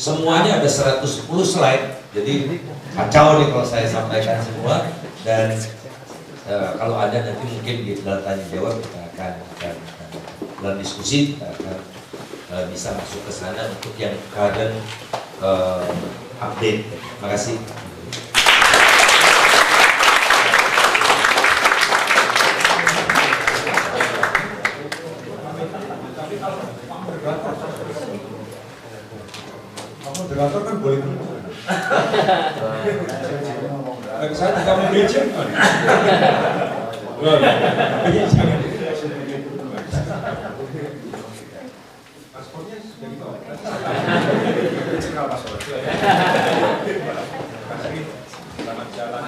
Semuanya ada 110 slide, jadi kacau nih kalau saya sampaikan semua. Dan kalau ada nanti mungkin di dalam tanya jawab kita akan dalam diskusi kita akan bisa masuk ke sana untuk yang current update. Terima kasih. Moderator kan boleh saya tidak mau bridging kan? Paspornya sudah dibawa. Selamat jalan.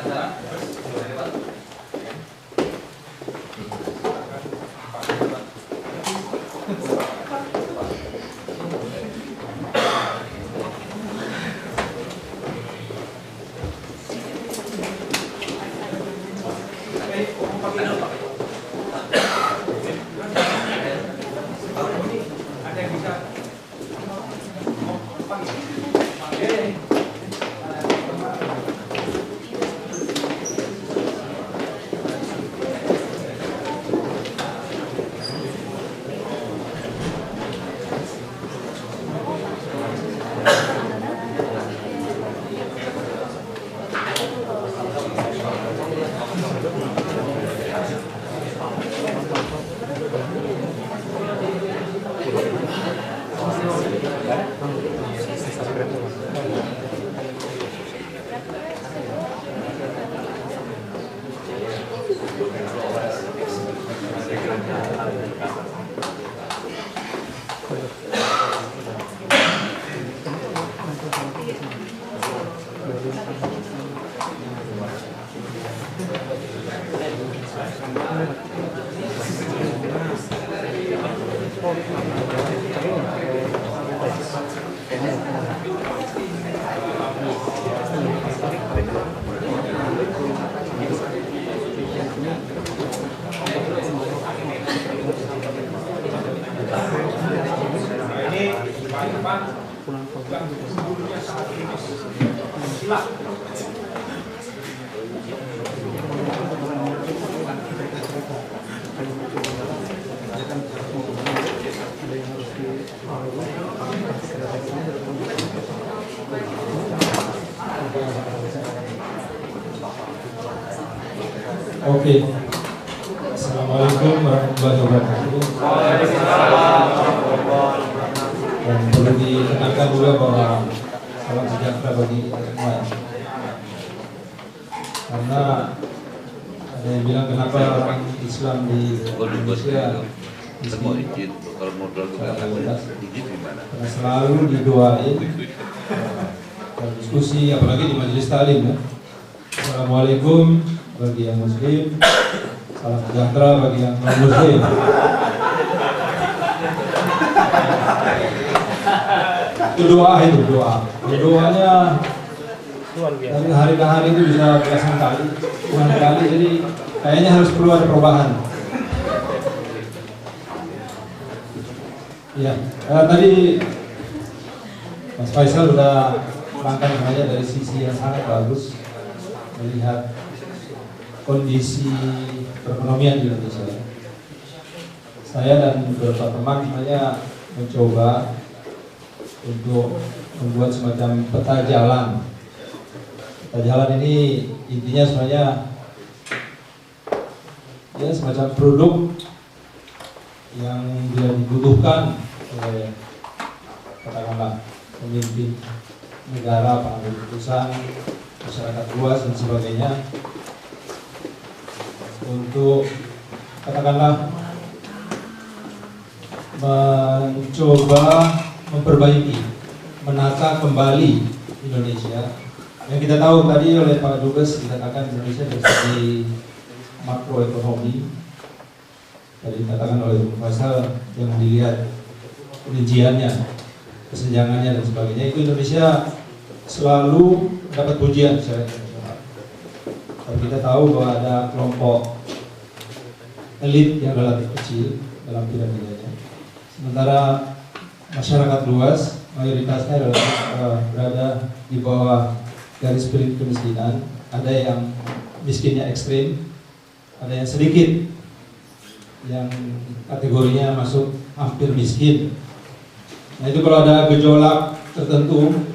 Oke. Assalamualaikum warahmatullahi wabarakatuh. Dan perlu ditekankan juga bahwa salam sejahtera bagi kita semua. Karena ada yang bilang kenapa orang Islam di Indonesia karena selalu didoain dan diskusi, apalagi di majelis taklim ya. Assalamualaikum bagi yang muslim, salam sejahtera bagi yang non muslim. Itu doanya dari hari ke hari itu bisa belasan kali, bukan kali, jadi kayaknya harus perlu ada perubahan. Ya, tadi Mas Faisal sudah merangkai semuanya dari sisi yang sangat bagus melihat kondisi perekonomian di Indonesia. Saya dan beberapa teman sebenarnya mencoba untuk membuat semacam peta jalan. Peta jalan ini intinya sebenarnya ya semacam produk yang bila dibutuhkan oleh katakanlah pemimpin negara, pengambil keputusan, masyarakat luas dan sebagainya untuk katakanlah mencoba memperbaiki, menata kembali Indonesia. Yang kita tahu tadi oleh Pak Dubes dikatakan Indonesia dari segi makroekonomi, tadi dikatakan oleh Bung Faisal yang dilihat rinciannya, kesenjangannya dan sebagainya, itu Indonesia selalu dapat pujian secara internasional. Tapi kita tahu bahwa ada kelompok elit yang relatif kecil dalam piramidanya. Sementara masyarakat luas mayoritasnya adalah berada di bawah garis kemiskinan. Ada yang miskinnya ekstrim, ada yang sedikit yang kategorinya masuk hampir miskin. Nah itu kalau ada gejolak tertentu,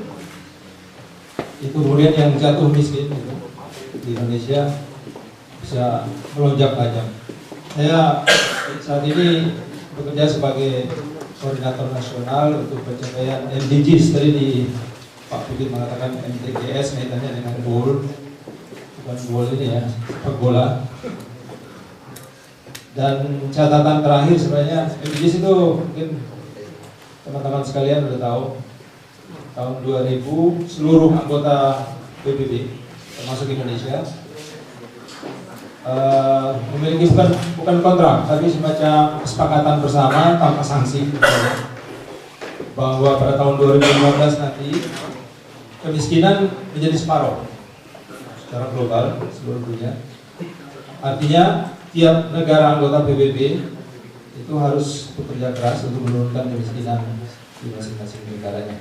itu kemudian yang jatuh miskin gitu, di Indonesia bisa melonjak tajam. Saya saat ini bekerja sebagai koordinator nasional untuk pencapaian MDGs. Tadi di Pak Putih mengatakan MTGS kaitannya dengan goal, bukan goal ini ya, sepak bola. Dan catatan terakhir sebenarnya MDGs itu mungkin teman-teman sekalian sudah tahu, tahun 2000 seluruh anggota PBB termasuk Indonesia memiliki bukan kontrak tapi semacam kesepakatan bersama tanpa sanksi bahwa pada tahun 2015 nanti kemiskinan menjadi separuh secara global seluruh dunia. Artinya tiap negara anggota PBB itu harus bekerja keras untuk menurunkan kemiskinan di masing-masing negaranya.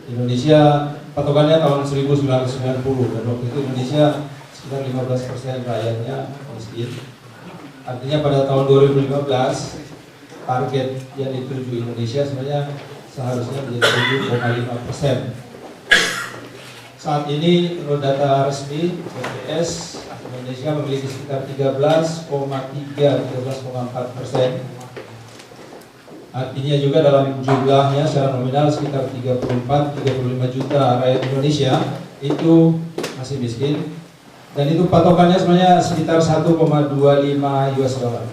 Indonesia patokannya tahun 1990 dan waktu itu Indonesia sekitar 15% rakyatnya miskin. Artinya pada tahun 2015 target yang dituju Indonesia sebenarnya seharusnya menjadi 7,5%. Saat ini menurut data resmi BPS, Indonesia memiliki sekitar 13,4%. Artinya juga dalam jumlahnya secara nominal sekitar 34-35 juta rakyat Indonesia itu masih miskin. Dan itu patokannya sebenarnya sekitar 1,25 US dollar.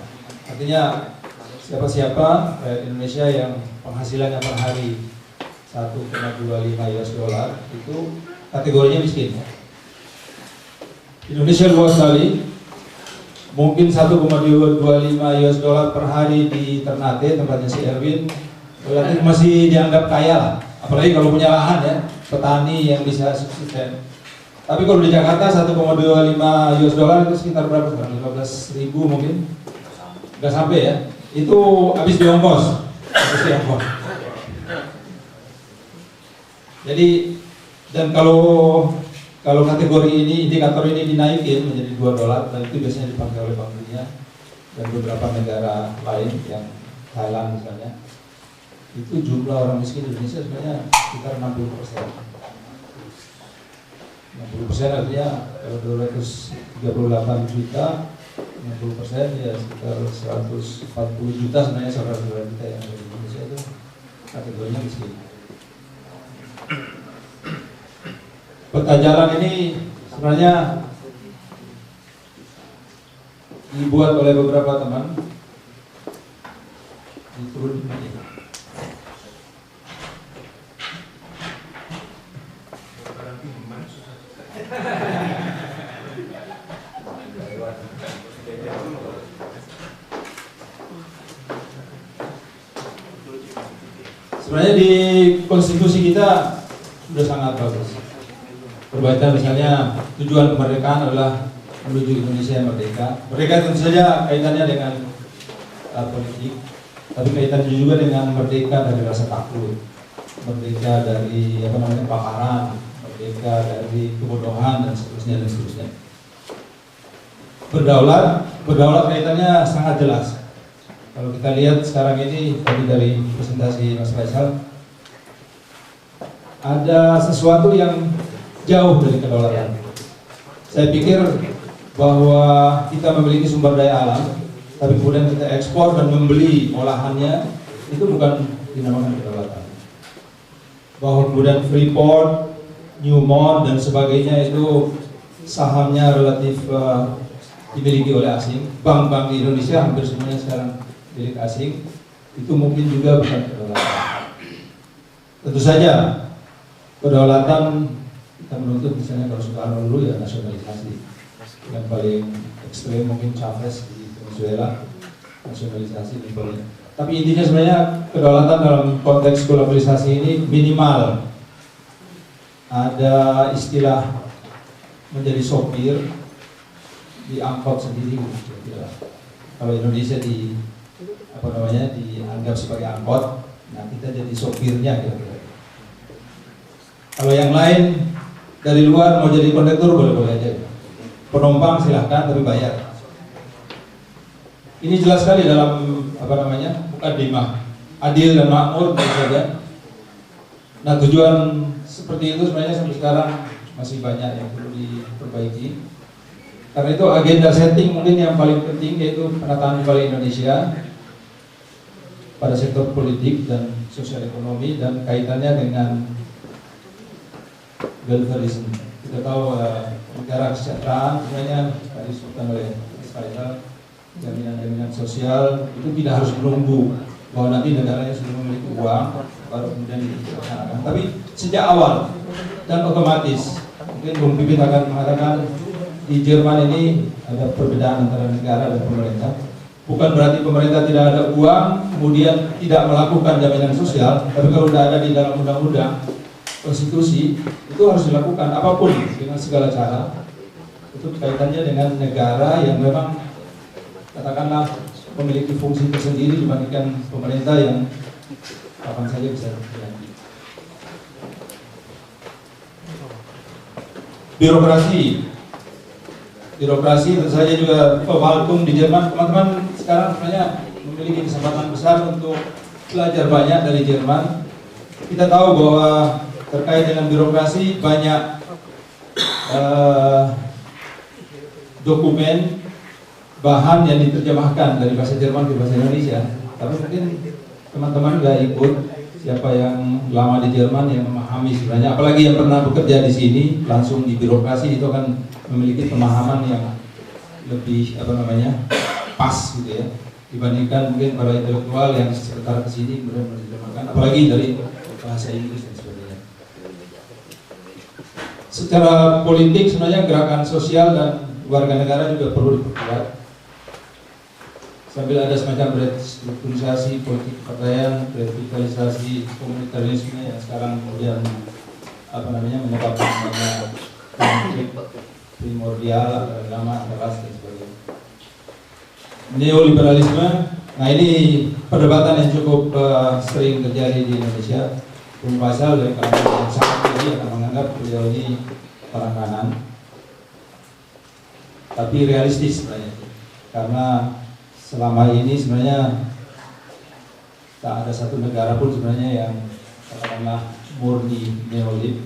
Artinya siapa-siapa rakyat Indonesia yang penghasilannya per hari 1,25 US dollar itu kategorinya miskin. Indonesia luas sekali, mungkin 1,25 US dollar per hari di Ternate tempatnya si Erwin, relatif masih dianggap kaya lah. Apalagi kalau punya lahan ya, petani yang bisa subsisten. Tapi kalau di Jakarta 1,25 US dollar itu sekitar berapa? 15.000 mungkin, nggak sampai ya. Itu habis di ongkos, Jadi dan kalau kategori ini, indikator ini dinaikin menjadi 2 dolar dan itu biasanya dipakai oleh Bank Dunia dan beberapa negara lain yang Thailand misalnya, itu jumlah orang miskin di Indonesia sebenarnya sekitar 60%. 60% artinya kalau 238 juta, 60% ya sekitar 140 juta sebenarnya saudara-saudara kita yang ada di Indonesia itu kategorinya miskin. Peta jalan ini sebenarnya dibuat oleh beberapa teman diturun ini. Sebenarnya di konstitusi kita sudah sangat bagus. Berbaca misalnya tujuan kemerdekaan adalah menuju Indonesia yang merdeka. Merdeka tentu saja kaitannya dengan politik, tapi kaitannya juga dengan merdeka dari rasa takut, merdeka dari paparan, merdeka dari kebodohan dan seterusnya dan seterusnya. Berdaulat kaitannya sangat jelas. Kalau kita lihat sekarang ini tadi dari presentasi Mas Faisal, ada sesuatu yang jauh dari kedaulatan. Saya pikir bahwa kita memiliki sumber daya alam, tapi kemudian kita ekspor dan membeli olahannya, itu bukan dinamakan kedaulatan. Bahwa kemudian Freeport, Newmont dan sebagainya itu sahamnya relatif dimiliki oleh asing. Bank-bank di Indonesia hampir semuanya sekarang milik asing, itu mungkin juga bukan kedaulatan. Tentu saja kedaulatan kita menuntut misalnya kalau Soekarno dulu ya nasionalisasi. Yang paling ekstrem mungkin Chavez di Venezuela, nasionalisasi di Bolivia. Tapi intinya sebenarnya kedaulatan dalam konteks globalisasi ini minimal ada istilah menjadi sopir di angkot sendiri gitu. Kalau Indonesia dianggap sebagai angkot, nah kita jadi sopirnya gitu. Kalau yang lain dari luar mau jadi kondektur boleh-boleh aja. Penumpang silahkan tapi bayar. Ini jelas sekali dalam mukadimah adil dan makmur saja. Nah, tujuan seperti itu sebenarnya sampai sekarang masih banyak yang perlu diperbaiki. Karena itu agenda setting mungkin yang paling penting yaitu penataan kembali Indonesia pada sektor politik dan sosial ekonomi dan kaitannya dengan welfareism. Kita tahu negara kesejahteraan sebenarnya tadi disebutkan oleh Mas Faisal, jaminan-jaminan sosial itu tidak harus menunggu bahwa nanti negaranya sudah memiliki uang baru kemudian dilaksanakan. Tapi sejak awal dan otomatis mungkin Bung Pipit akan mengatakan di Jerman ini ada perbedaan antara negara dan pemerintah. Bukan berarti pemerintah tidak ada uang kemudian tidak melakukan jaminan sosial, tapi kalau sudah ada di dalam undang-undang konstitusi itu harus dilakukan apapun dengan segala cara. Itu kaitannya dengan negara yang memang katakanlah memiliki fungsi tersendiri dibandingkan pemerintah yang kapan saja bisa terjadi. Birokrasi tentu saja juga Verwaltung di Jerman. Teman-teman sekarang sebenarnya memiliki kesempatan besar untuk belajar banyak dari Jerman. Kita tahu bahwa terkait dengan birokrasi banyak dokumen bahan yang diterjemahkan dari bahasa Jerman ke bahasa Indonesia. Tapi mungkin teman-teman nggak ikut, siapa yang lama di Jerman yang memahami sebenarnya, apalagi yang pernah bekerja di sini langsung di birokrasi, itu akan memiliki pemahaman yang lebih pas gitu ya, dibandingkan mungkin para intelektual yang sekitar ke sini kemudian menerjemahkan, apalagi dari bahasa Inggris dan sebagainya. Secara politik sebenarnya gerakan sosial dan warga negara juga perlu diperkuat. Sambil ada semacam restrukturisasi politik kepartaian, revitalisasi komunitarisme yang sekarang kemudian menyebabkan banyak konflik primordial agama, ras dan sebagainya. Neoliberalisme, nah ini perdebatan yang cukup sering terjadi di Indonesia. Bung Faisal dari kalangan yang sangat tinggi akan menganggap beliau ini orang kanan, tapi realistis sebenarnya, karena selama ini sebenarnya tak ada satu negara pun sebenarnya yang katakanlah murni neolib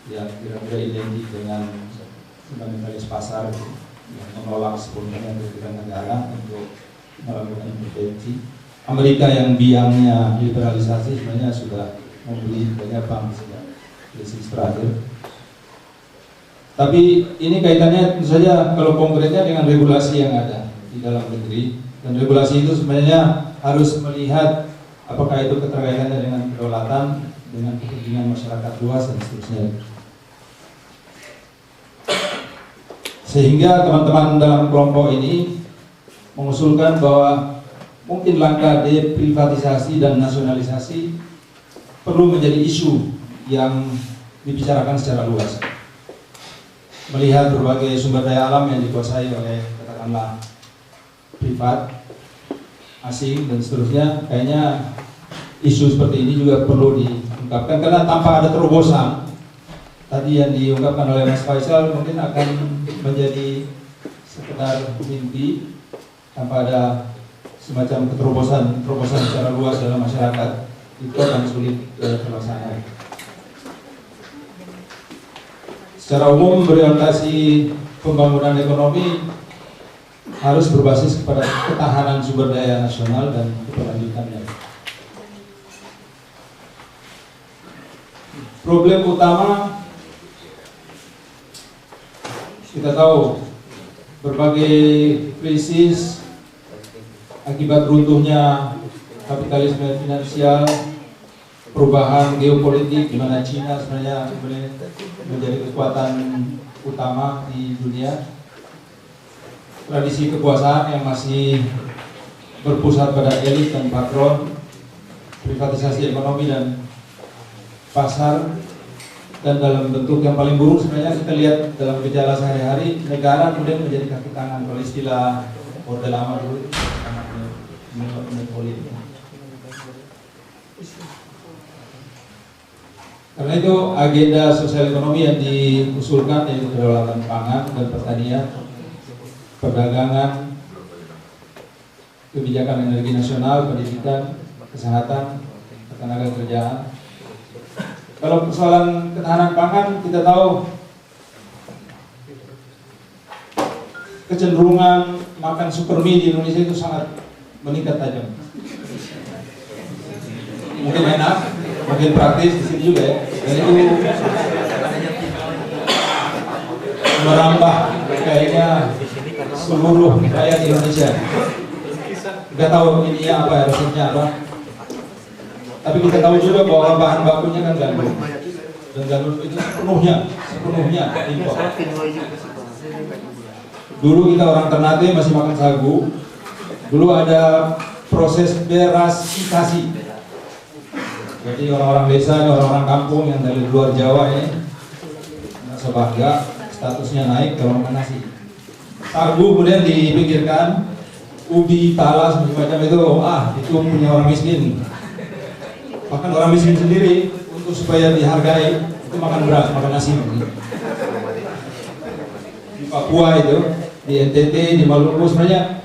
yang kira-kira identik dengan fundamentalis pasar yang menolak sepenuhnya kepentingan negara untuk melakukan intervensi. Amerika yang biangnya liberalisasi sebenarnya sudah membeli banyak bank sejak krisis terakhir. Tapi ini kaitannya tentu saja kalau konkretnya dengan regulasi yang ada di dalam negeri, dan regulasi itu sebenarnya harus melihat apakah itu keterkaitannya dengan kedaulatan, dengan kepentingan masyarakat luas dan seterusnya. Sehingga teman-teman dalam kelompok ini mengusulkan bahwa mungkin langkah deprivatisasi dan nasionalisasi perlu menjadi isu yang dibicarakan secara luas. Melihat berbagai sumber daya alam yang dikuasai oleh katakanlah privat, asing dan seterusnya, kayaknya isu seperti ini juga perlu diungkapkan, karena tanpa ada terobosan tadi yang diungkapkan oleh Mas Faisal mungkin akan menjadi sekedar mimpi tanpa ada semacam terobosan secara luas dalam masyarakat, itu akan sulit terlaksana. Secara umum berorientasi pembangunan ekonomi harus berbasis kepada ketahanan sumber daya nasional dan keberlanjutannya. Problem utama kita tahu berbagai krisis akibat runtuhnya kapitalisme finansial, perubahan geopolitik di mana Cina sebenarnya menjadi kekuatan utama di dunia. Tradisi kekuasaan yang masih berpusat pada elit dan patron, privatisasi ekonomi dan pasar, dan dalam bentuk yang paling buruk sebenarnya kita lihat dalam gejala sehari-hari, negara kemudian menjadi kaki tangan. Kalau istilah Orde Lama dulu sangat monopoly. Karena itu agenda sosial ekonomi yang diusulkan yaitu kedaulatan pangan dan pertanian, perdagangan, kebijakan energi nasional, pendidikan, kesehatan, ketenaga kerjaan. Kalau persoalan ketahanan pangan kita tahu kecenderungan makan supermie di Indonesia itu sangat meningkat tajam. Mungkin enak, mungkin praktis di sini juga ya. Dan itu merambah kayaknya seluruh rakyat Indonesia. Kita tahu ini apa, resepnya apa. Tapi kita tahu juga bahwa bahan bakunya kan gandum. Dan gandum itu sepenuhnya impor. Dulu kita orang Ternate masih makan sagu. Dulu ada proses derasikasi. Jadi orang-orang desa, orang-orang kampung yang dari luar Jawa ini merasa bangga, statusnya naik kalau makan nasi. Sagu kemudian dipikirkan, ubi, talas, macam-macam itu punya orang miskin. Bahkan orang miskin sendiri untuk supaya dihargai itu makan beras, makan nasi. Di Papua itu, di NTT, di Maluku sebenarnya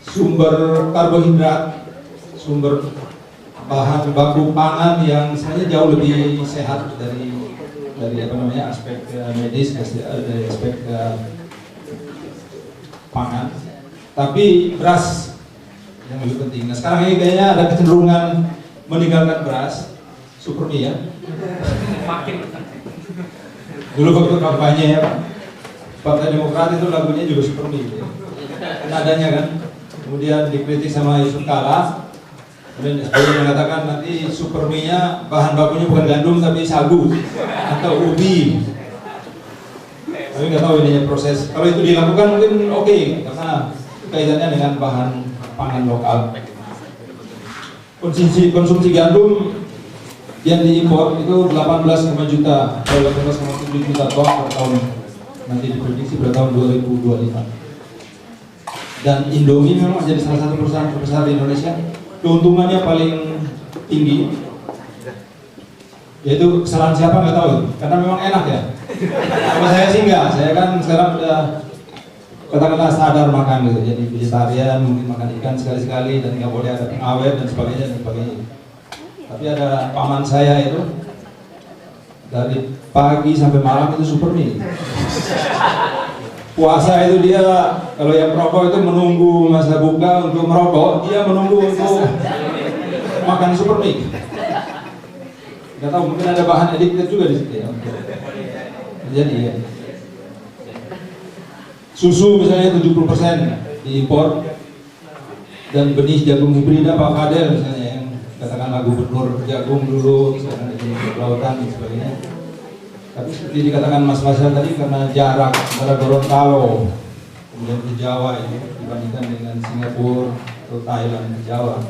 sumber karbohidrat, sumber bahan baku pangan yang sebenarnya jauh lebih sehat dari aspek medis, dari aspek pangan. Tapi beras yang lebih penting. Nah sekarang ini kayaknya ada kecenderungan meninggalkan beras, supermie ya. Dulu waktu kampanye ya, Partai Demokrat itu lagunya juga supermie. Nadanya kan, kemudian dikritik sama Yusuf Kala. Kemudian SBY mengatakan nanti supermie-nya bahan bakunya bukan gandum tapi sagu atau ubi. Tapi nggak tahu ininya proses. Kalau itu dilakukan mungkin oke, karena kaitannya dengan bahan pangan lokal. Konsumsi gandum yang diimpor itu 18,5 juta atau 18,7 juta ton per tahun. Nanti diprediksi pada tahun 2025. Dan Indomie memang jadi salah satu perusahaan terbesar di Indonesia. Keuntungannya paling tinggi, yaitu kesalahan siapa nggak tahu, karena memang enak ya. Sama saya sih enggak, saya kan sekarang udah katakanlah sadar makan gitu, jadi vegetarian, mungkin makan ikan sekali-sekali dan nggak boleh ada pengawet dan sebagainya. Tapi ada paman saya itu dari pagi sampai malam itu supermie. Puasa itu dia, kalau yang merokok itu menunggu masa buka untuk merokok, dia menunggu untuk makan supermie. Nggak tahu, mungkin ada bahan addicted juga di situ ya. Jadi ya. Susu misalnya 70% diimpor, dan benih jagung hibrida Pak Fadel misalnya yang katakanlah gubernur jagung dulu, sekarang di kelautan dan sebagainya. Tapi seperti dikatakan Mas Faisal tadi, karena jarak antara Gorontalo kemudian ke Jawa ini dibandingkan dengan Singapura atau Thailand ke Jawa,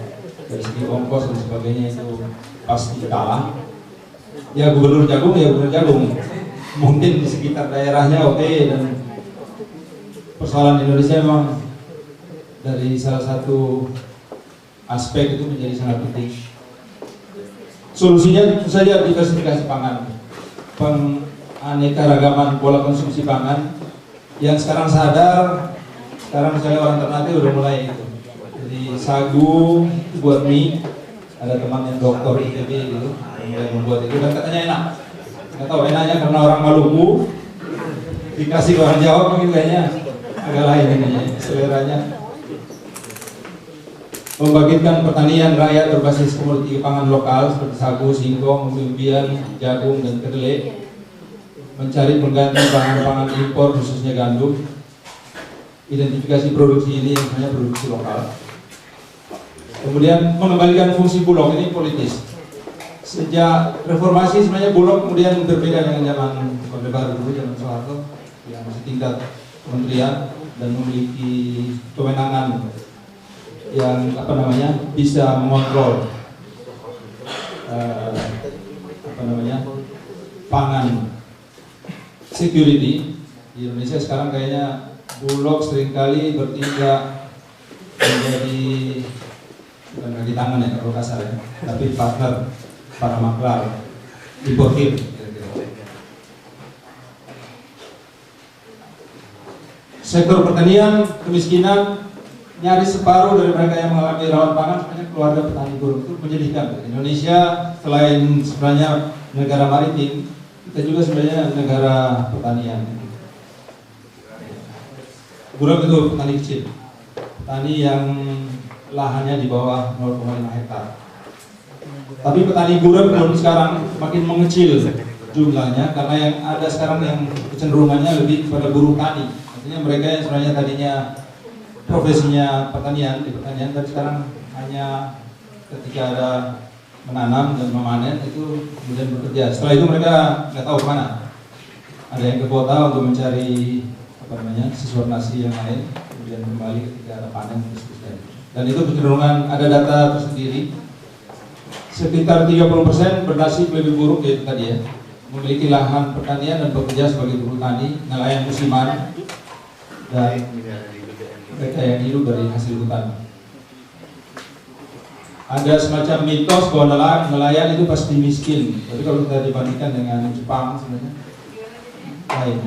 dari segi ongkos dan sebagainya itu pasti kalah. Ya gubernur jagung ya gubernur jagung. Mungkin di sekitar daerahnya oke, dan persoalan Indonesia memang dari salah satu aspek itu menjadi sangat penting. Solusinya tentu saja diversifikasi pangan, penganekaragaman pola konsumsi pangan yang sekarang sadar. Sekarang misalnya orang Ternate udah mulai itu, jadi sagu buat mie. Ada teman yang dokter ITB gitu yang membuat itu, dan katanya enak. Nggak tahu enaknya karena orang Maluku dikasih ke orang Jawa mungkin kayaknya agak lain ini seleranya. Membangkitkan pertanian rakyat berbasis komoditi pangan lokal seperti sagu, singkong, umbi-umbian, jagung, dan kedelai. Mencari pengganti bahan pangan impor khususnya gandum. Identifikasi produksi ini yang sebenarnya produksi lokal. Kemudian mengembalikan fungsi Bulog, ini politis. Sejak reformasi sebenarnya Bulog kemudian berbeda dengan zaman Orde Baru dulu, zaman Soeharto, yang masih tingkat kementerian dan memiliki kewenangan yang bisa mengontrol pangan security. Di Indonesia sekarang kayaknya Bulog seringkali bertindak menjadi bukan kaki tangan ya kalau kasar ya, tapi partner para maklar importir. Sektor pertanian, kemiskinan nyaris separuh dari mereka yang mengalami rawan pangan sebenarnya keluarga petani burung. Itu menyedihkan. Indonesia selain sebenarnya negara maritim, kita juga sebenarnya negara pertanian. Burung itu petani kecil, petani yang lahannya di bawah 0,5 hektar. Tapi petani gurem pun sekarang makin mengecil jumlahnya karena yang ada sekarang yang kecenderungannya lebih kepada buruh tani. Artinya mereka yang sebenarnya tadinya profesinya pertanian di pertanian, tapi sekarang hanya ketika ada menanam dan memanen itu kemudian bekerja. Setelah itu mereka nggak tahu kemana. Ada yang ke kota untuk mencari sesuatu nasi yang lain, kemudian kembali ketika ada panen dan seterusnya. Dan itu kecenderungan, ada data tersendiri. Sekitar 30% bernasib lebih buruk yaitu tadi ya, memiliki lahan pertanian dan bekerja sebagai buruh tani, nelayan musiman, dan mereka yang hidup dari hasil hutan. Ada semacam mitos bahwa nelayan itu pasti miskin, tapi kalau kita dibandingkan dengan Jepang sebenarnya lain.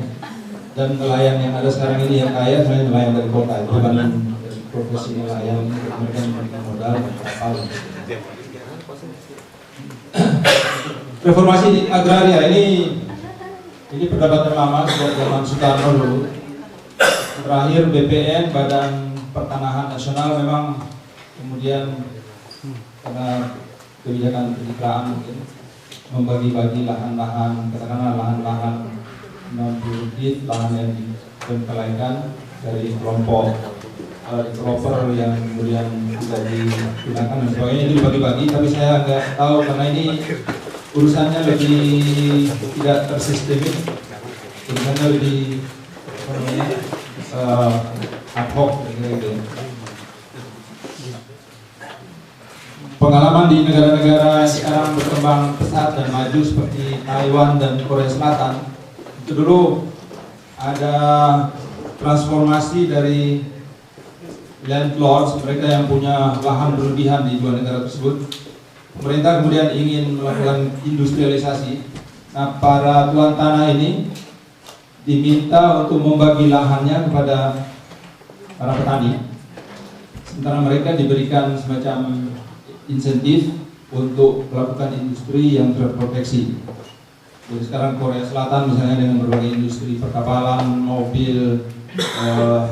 Dan nelayan yang ada sekarang ini yang kaya sebenarnya nelayan dari kota, itu dibanding profesi nelayan mereka memiliki modal dan kapal. Reformasi agraria ini perdebatan lama sejak zaman Soekarno dulu. Terakhir BPN, Badan Pertanahan Nasional, memang kemudian karena kebijakan pencitraan mungkin membagi-bagi lahan-lahan, katakanlah lahan-lahan non-produktif, lahan yang dipelaikan dari kelompok developer yang kemudian tidak digunakan dan sebagainya, itu dibagi-bagi. Tapi saya nggak tahu karena ini urusannya lebih tidak tersistemik, urusannya lebih ad hoc gitu. Pengalaman di negara-negara sekarang berkembang pesat dan maju seperti Taiwan dan Korea Selatan, itu dulu ada transformasi dari landlords, mereka yang punya lahan berlebihan di dua negara tersebut. Pemerintah kemudian ingin melakukan industrialisasi. Nah, para tuan tanah ini diminta untuk membagi lahannya kepada para petani, sementara mereka diberikan semacam insentif untuk melakukan industri yang terproteksi. Jadi sekarang Korea Selatan misalnya dengan berbagai industri perkapalan, mobil,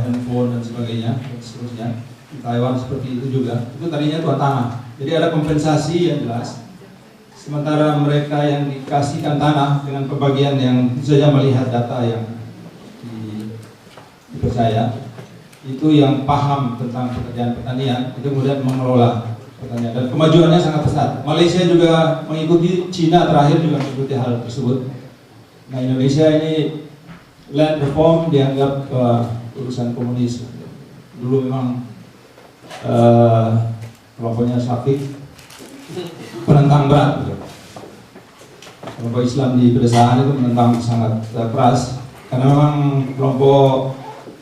handphone dan sebagainya, dan seterusnya. Di Taiwan seperti itu juga. Itu tadinya tuan tanah. Jadi ada kompensasi yang jelas. Sementara mereka yang dikasihkan tanah dengan pembagian yang saja melihat data yang dipercaya, itu yang paham tentang pekerjaan pertanian, itu kemudian mengelola pertanian. Dan kemajuannya sangat pesat. Malaysia juga mengikuti, Cina terakhir juga mengikuti hal tersebut. Nah, Indonesia ini land reform dianggap urusan komunis. Dulu memang kelompoknya Syafiq penentang berat. Kelompok Islam di pedesaan itu menentang sangat keras karena memang kelompok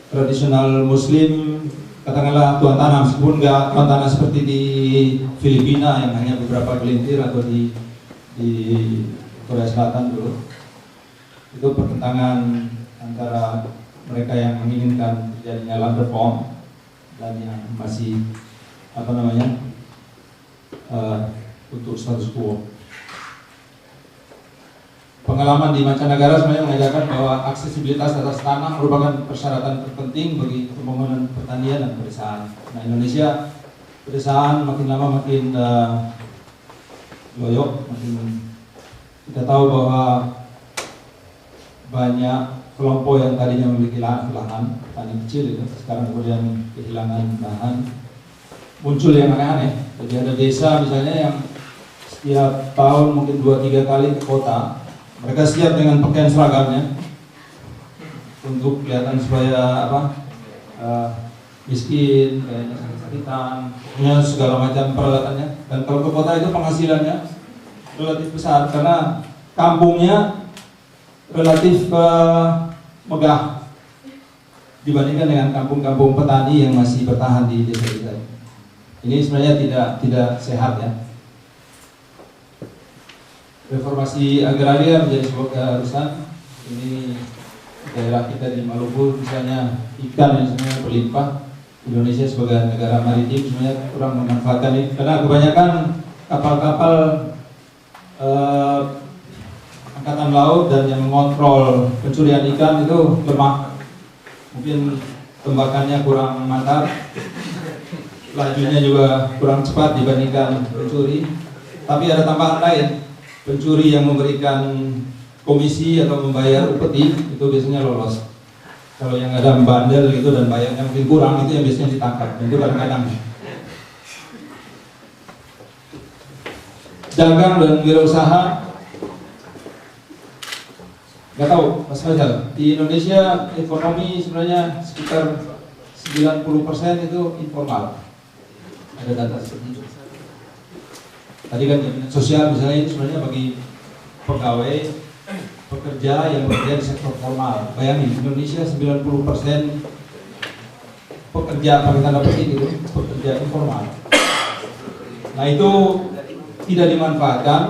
tradisional Muslim, katakanlah tuan tanah, meskipun nggak tuan tanah seperti di Filipina yang hanya beberapa gelintir atau di Korea Selatan dulu, itu pertentangan antara mereka yang menginginkan terjadinya land reform dan yang masih untuk status quo. Pengalaman di mancanegara sebenarnya mengajarkan bahwa aksesibilitas atas tanah merupakan persyaratan terpenting bagi pembangunan pertanian dan pedesaan. Nah, Indonesia pedesaan makin lama makin loyok, kita tahu bahwa banyak kelompok yang tadinya memiliki lahan petani kecil itu sekarang kemudian kehilangan lahan. Muncul yang aneh-aneh. Jadi ada desa misalnya yang setiap tahun mungkin 2-3 kali ke kota. Mereka siap dengan pakaian seragamnya untuk kelihatan supaya miskin, kayaknya sakit-sakitan, punya segala macam peralatannya. Dan kalau ke kota itu penghasilannya relatif besar karena kampungnya relatif megah dibandingkan dengan kampung-kampung petani yang masih bertahan di desa-desa. Ini sebenarnya tidak sehat ya. reformasi agraria menjadi sebuah keharusan. Ini daerah kita di Maluku misalnya ikan yang sebenarnya berlimpah. Indonesia sebagai negara maritim sebenarnya kurang memanfaatkan ini karena kebanyakan kapal-kapal angkatan laut dan yang mengontrol pencurian ikan itu lemah. Mungkin tembakannya kurang mantap, lajunya juga kurang cepat dibandingkan pencuri. Tapi ada tambahan lain, pencuri yang memberikan komisi atau membayar upeti itu biasanya lolos. Kalau yang ada bandel gitu dan bayarnya mungkin kurang, itu yang biasanya ditangkap. Itu kadang-kadang. Dagang dan wirausaha, nggak tahu Mas Faisal. Di Indonesia ekonomi sebenarnya sekitar 90% itu informal. Ada data seperti itu. Tadi kan jaminan sosial misalnya ini sebenarnya bagi pegawai pekerja yang bekerja di sektor formal. Bayangin, Indonesia 90% pekerja pakai tanda petik itu pekerja informal. Nah itu tidak dimanfaatkan.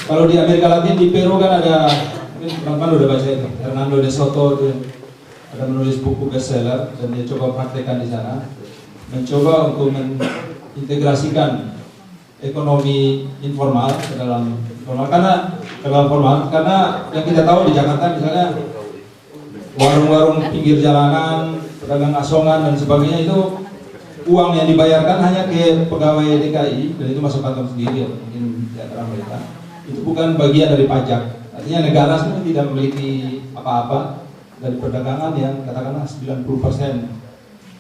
Kalau di Amerika Latin, di Peru kan ada, mungkin teman-teman udah baca itu, Hernando de Soto itu ada menulis buku bestseller dan dia coba praktekkan di sana, mencoba untuk mengintegrasikan ekonomi informal ke dalam formal karena yang kita tahu di Jakarta misalnya warung-warung pinggir jalanan, pedagang asongan dan sebagainya itu uang yang dibayarkan hanya ke pegawai DKI dan itu masuk kantong sendiri atau mungkin di antara mereka itu bukan bagian dari pajak. Artinya negara sebenarnya tidak memiliki apa-apa dari perdagangan yang katakanlah 90%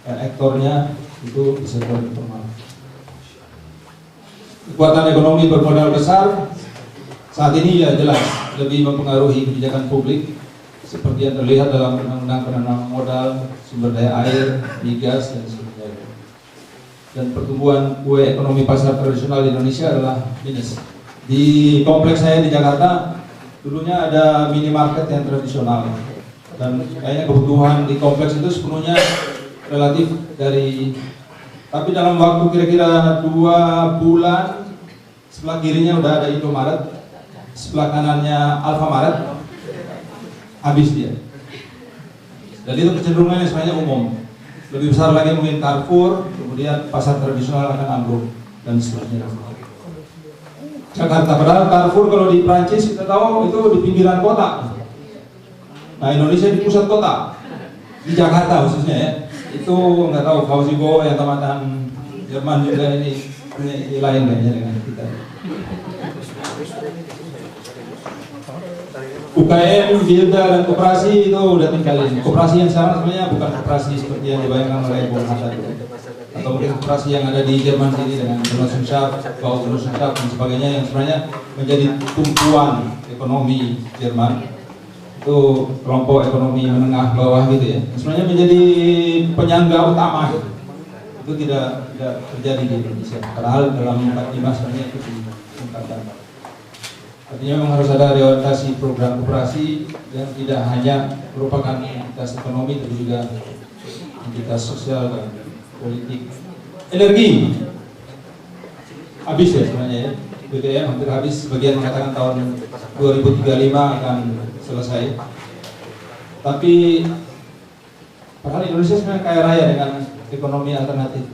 ektornya itu di sektor informal. Kekuatan ekonomi bermodal besar saat ini ya jelas lebih mempengaruhi kebijakan publik seperti yang terlihat dalam undang-undang penanaman modal, sumber daya air, migas dan sebagainya. Dan pertumbuhan kue ekonomi pasar tradisional di Indonesia adalah minus. Di kompleks saya di Jakarta dulunya ada minimarket yang tradisional dan kayaknya kebutuhan di kompleks itu sepenuhnya relatif dari, tapi dalam waktu kira-kira 2 bulan sebelah kirinya udah ada Indomaret, sebelah kanannya Alfamaret, habis dia. Dan itu kecenderungannya sebenarnya umum. Lebih besar lagi mungkin Carrefour, kemudian pasar tradisional akan ambruk dan seterusnya. Jakarta, padahal Carrefour kalau di Prancis kita tahu itu di pinggiran kota. Nah Indonesia di pusat kota, di Jakarta khususnya ya. Itu nggak tahu Fauzi Bowo yang tamatan Jerman juga ini lain kayaknya dengan kita. UKM, Gilda, dan koperasi itu udah tinggalin. Koperasi yang sekarang sebenarnya bukan koperasi seperti yang dibayangkan oleh Bung Hatta atau mungkin koperasi yang ada di Jerman sini dengan Genossenschaft, Baugenossenschaft dan sebagainya yang sebenarnya menjadi tumpuan ekonomi Jerman. Itu kelompok ekonomi menengah bawah gitu ya. Sebenarnya menjadi penyangga utama itu tidak terjadi di Indonesia. Padahal dalam 45 sebenarnya itu diungkapkan. Artinya memang harus ada reorientasi program koperasi yang tidak hanya merupakan entitas ekonomi tapi juga entitas sosial dan politik. Energi habis ya sebenarnya ya. BBM hampir habis, sebagian mengatakan tahun 2035 akan selesai. Tapi padahal Indonesia sebenarnya kaya raya dengan ekonomi alternatif.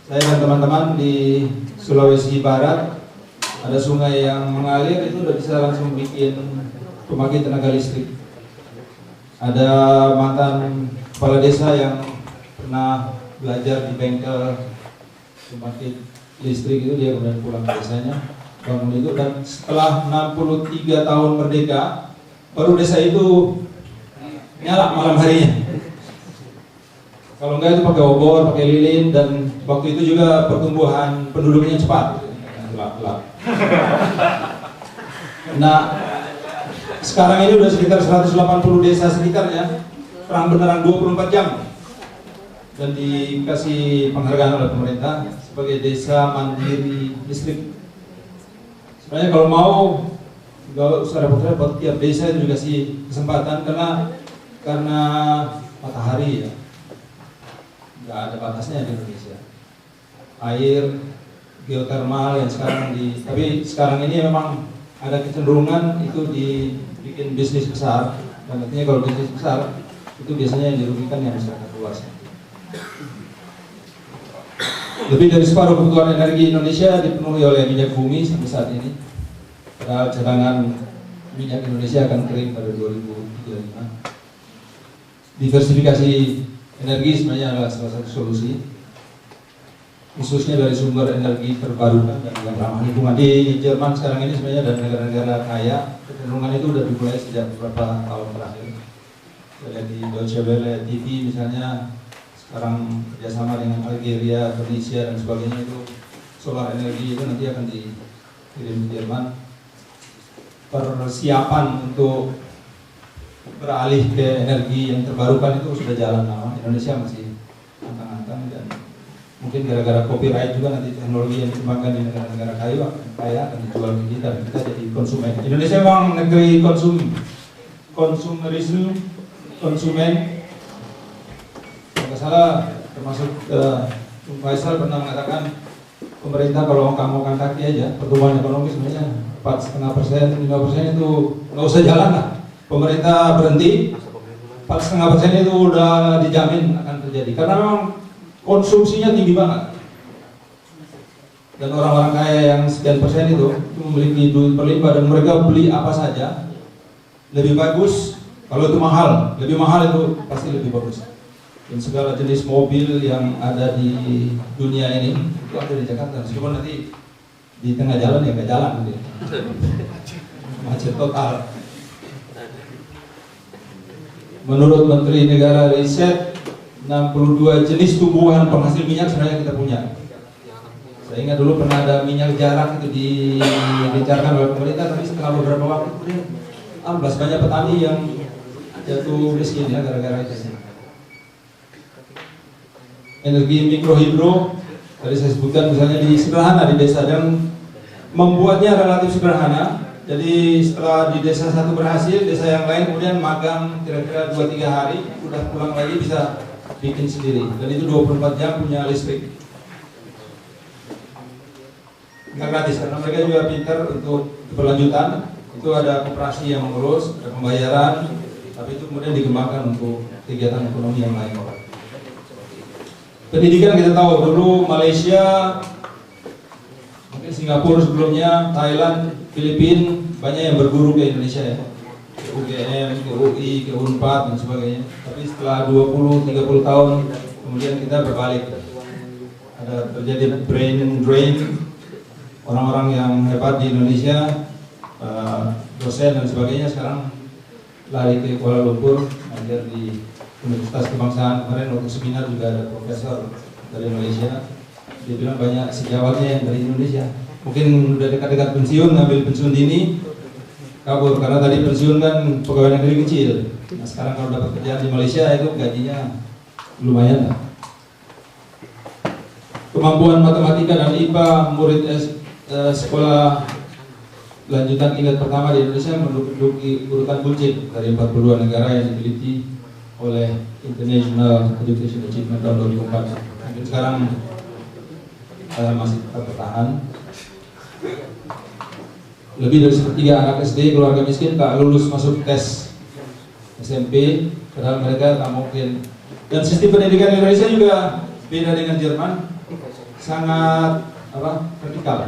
Saya dan teman-teman di Sulawesi Barat ada sungai yang mengalir itu udah bisa langsung bikin pembangkit tenaga listrik. Ada mantan kepala desa yang pernah belajar di bengkel pembangkit listrik itu, dia kemudian pulang ke desanya bangun itu, dan setelah 63 tahun merdeka baru desa itu nyala malam harinya. Kalau enggak itu pakai obor, pakai lilin, dan waktu itu juga pertumbuhan penduduknya cepat. Nah, sekarang ini udah sekitar 180 desa sekitarnya terang beneran 24 jam dan dikasih penghargaan oleh pemerintah sebagai desa mandiri listrik. Sebenarnya kalau mau nggak usah repot-repot, tiap desa itu juga sih kesempatan karena matahari ya nggak ada batasnya di Indonesia. Air geotermal yang sekarang tapi sekarang ini memang ada kecenderungan itu dibikin bisnis besar, dan artinya kalau bisnis besar itu biasanya yang dirugikan yang masyarakat luas. Lebih dari separuh kebutuhan energi Indonesia dipenuhi oleh minyak bumi sampai saat ini. Padahal cadangan minyak Indonesia akan kering pada 2035. Diversifikasi energi sebenarnya adalah salah satu solusi, khususnya dari sumber energi terbarukan dan yang ramah lingkungan. Di Jerman sekarang ini sebenarnya dan negara-negara kaya, kecenderungan itu sudah dimulai sejak beberapa tahun terakhir. Saya di Deutsche Welle TV misalnya, sekarang kerjasama dengan Algeria, Tunisia dan sebagainya, itu solar energi itu nanti akan dikirim ke Jerman. Persiapan untuk beralih ke energi yang terbarukan itu sudah jalan lama. Indonesia masih antang-antang, dan mungkin gara-gara copyright juga nanti teknologi yang dikembangkan di negara-negara kaya akan dijual ke kita dan kita jadi konsumen. Indonesia memang negeri konsumerisme, konsumen. Kalau salah, termasuk Bung Faisal pernah mengatakan pemerintah kalau ngomong kaki aja, pertumbuhan ekonomi sebenarnya 4,5%, 5% itu nggak usah jalan lah. Pemerintah berhenti, 4,5% itu udah dijamin akan terjadi. Karena memang konsumsinya tinggi banget. Dan orang-orang kaya yang sekian persen itu memiliki duit berlimpah dan mereka beli apa saja lebih bagus. Kalau itu mahal, lebih mahal itu pasti lebih bagus. Dan segala jenis mobil yang ada di dunia ini itu ada di Jakarta. Meskipun nanti di tengah jalan ya nggak jalan gitu. Macet total. Menurut Menteri Negara Riset, 62 jenis tumbuhan penghasil minyak sebenarnya kita punya. Saya ingat dulu pernah ada minyak jarak itu digencarkan oleh pemerintah, tapi setelah beberapa waktu kemudian banyak petani yang jatuh miskin ya gara-gara itu. Energi mikrohidro tadi saya sebutkan misalnya di sederhana di desa, dan membuatnya relatif sederhana. Jadi setelah di desa satu berhasil, desa yang lain kemudian magang kira-kira 2-3 hari, udah pulang lagi bisa bikin sendiri. Dan itu 24 jam punya listrik. Nggak gratis, karena mereka juga pintar untuk keberlanjutan. Itu ada koperasi yang mengurus, ada pembayaran, tapi itu kemudian dikembangkan untuk kegiatan ekonomi yang lain. Pendidikan kita tahu dulu Malaysia, mungkin Singapura sebelumnya, Thailand, Filipina, banyak yang berguru ke Indonesia ya, ke UGM, ke UI, ke UNPAD dan sebagainya. Tapi setelah 20-30 tahun kemudian kita berbalik, ada terjadi brain drain, orang-orang yang hebat di Indonesia, dosen dan sebagainya sekarang lari ke Kuala Lumpur, ngajar di Universitas Kebangsaan. Kemarin waktu seminar juga ada profesor dari Malaysia, dia bilang banyak sejawatnya yang dari Indonesia. Mungkin udah dekat-dekat pensiun, ngambil pensiun dini, kabur, karena tadi pensiun kan pegawai negeri kecil. Nah sekarang kalau dapat kerjaan di Malaysia itu gajinya lumayan lah. Kemampuan matematika dan IPA murid sekolah lanjutan tingkat pertama di Indonesia menduduki urutan buncit dari 42 negara yang diteliti oleh International Education Achievement tahun 2004. Mungkin sekarang masih tetap bertahan. Lebih dari sepertiga anak SD keluarga miskin tak lulus masuk tes SMP, padahal mereka tak mungkin. Dan sistem pendidikan Indonesia juga beda dengan Jerman, sangat vertikal.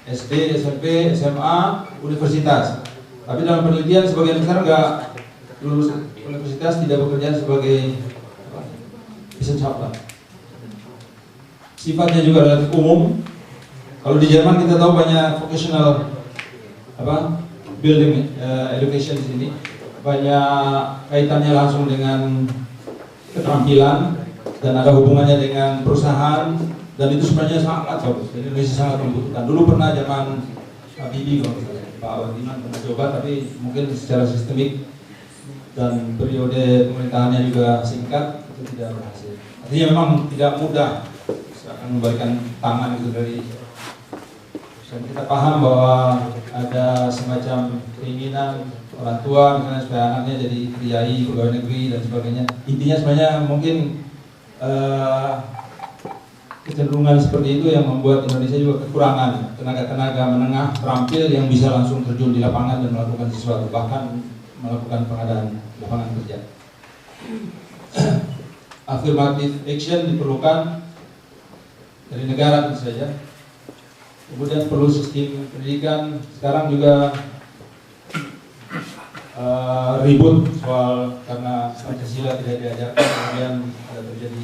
SD, SMP, SMA, universitas. Tapi dalam penelitian sebagian besar nggak lulus universitas, tidak bekerja sebagai Wissenschaftler. Sifatnya juga relatif umum. Kalau di Jerman kita tahu banyak vocational building education di sini, banyak kaitannya langsung dengan keterampilan dan ada hubungannya dengan perusahaan, dan itu sebenarnya sangat bagus. Jadi Indonesia sangat membutuhkan. Dulu pernah zaman Habibie kalau misalnya Pak Awardiman pernah coba, tapi mungkin secara sistemik dan periode pemerintahannya juga singkat, itu tidak berhasil. Artinya memang tidak mudah akan memberikan tangan itu dari. Dan kita paham bahwa ada semacam keinginan orang tua misalnya supaya anaknya jadi kiai, pegawai negeri dan sebagainya. Intinya sebenarnya mungkin kecenderungan seperti itu yang membuat Indonesia juga kekurangan tenaga-tenaga menengah terampil yang bisa langsung terjun di lapangan dan melakukan sesuatu, bahkan melakukan pengadaan lapangan kerja. Affirmative action diperlukan dari negara tentu saja. Kemudian perlu sistem pendidikan. Sekarang juga ribut soal karena Pancasila tidak diajarkan, kemudian ada terjadi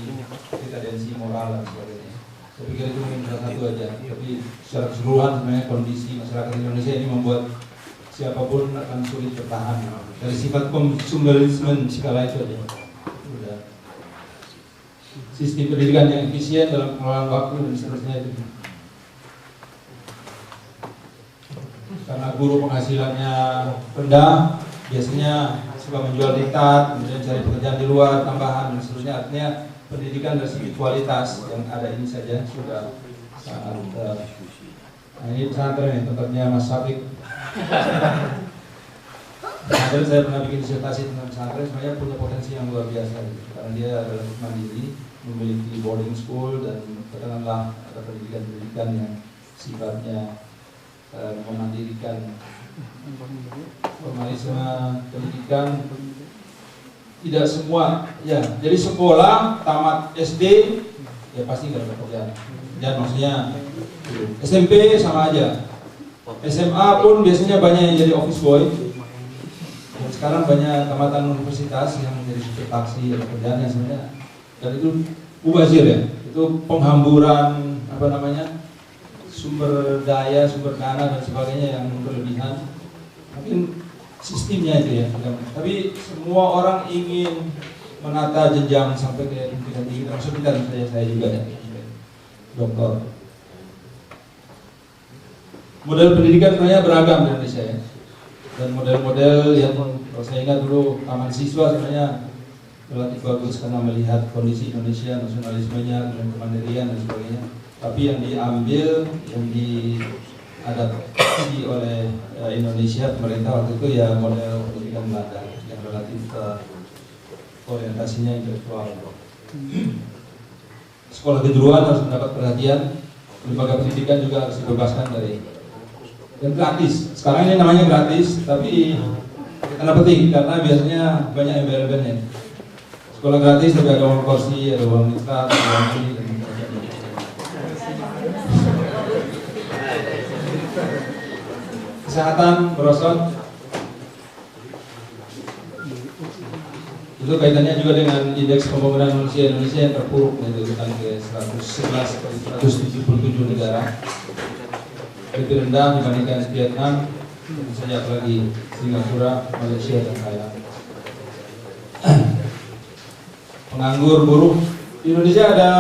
dekadensi moral dan sebagainya. Saya pikir itu mungkin salah satu aja, tapi secara keseluruhan sebenarnya kondisi masyarakat Indonesia ini membuat siapapun akan sulit bertahan. Dari sifat konsumerisme segala itu aja. Udah. Sistem pendidikan yang efisien dalam pengelolaan waktu dan seterusnya itu. Karena guru penghasilannya rendah, biasanya suka menjual diktat, kemudian cari pekerjaan di luar, tambahan dan seterusnya. Artinya pendidikan dari segi kualitas yang ada ini saja sudah sangat. Nah ini pesantren, tempatnya Mas Safik. Pesantren saya pernah bikin disertasi tentang pesantren, sebenarnya punya potensi yang luar biasa, karena dia relatif mandiri, memiliki boarding school dan katakanlah ada pendidikan yang sifatnya memandirikan. Formalisme pendidikan tidak semua, ya. Jadi sekolah tamat SD ya pasti nggak ada pekerjaan. Dan maksudnya SMP sama aja. SMA pun biasanya banyak yang jadi office boy. Dan sekarang banyak tamatan universitas yang menjadi supir taksi atau pekerjaan yang sebenarnya, dan itu mubazir ya. Itu penghamburan apa namanya? Sumber daya, sumber dana dan sebagainya yang berlebihan. Mungkin sistemnya itu ya. Tapi semua orang ingin menata jenjang sampai ke pendidikan tinggi, termasuk kita, saya juga ya, doktor. Model pendidikan sebenarnya beragam di Indonesia ya. Dan model-model yang kalau saya ingat dulu taman siswa sebenarnya relatif bagus karena melihat kondisi Indonesia, nasionalismenya, dan kemandirian dan sebagainya. Tapi yang diambil, yang diadaptasi oleh Indonesia, pemerintah waktu itu ya model pendidikan Belanda yang relatif orientasinya intelektual. Sekolah kejuruan harus mendapat perhatian, lembaga pendidikan juga harus dibebaskan dari, dan gratis. Sekarang ini namanya gratis, tapi tanda petik karena biasanya banyak embel-embelnya. Sekolah gratis tapi ada uang kursi, ada uang nikah, ada uang ini. Kesehatan merosot, itu kaitannya juga dengan indeks pembangunan manusia Indonesia yang terpuruk dari urutan ke 111 ke 177 negara, lebih rendah dibandingkan Vietnam, tentu saja apalagi Singapura, Malaysia dan Thailand. Penganggur buruh di Indonesia ada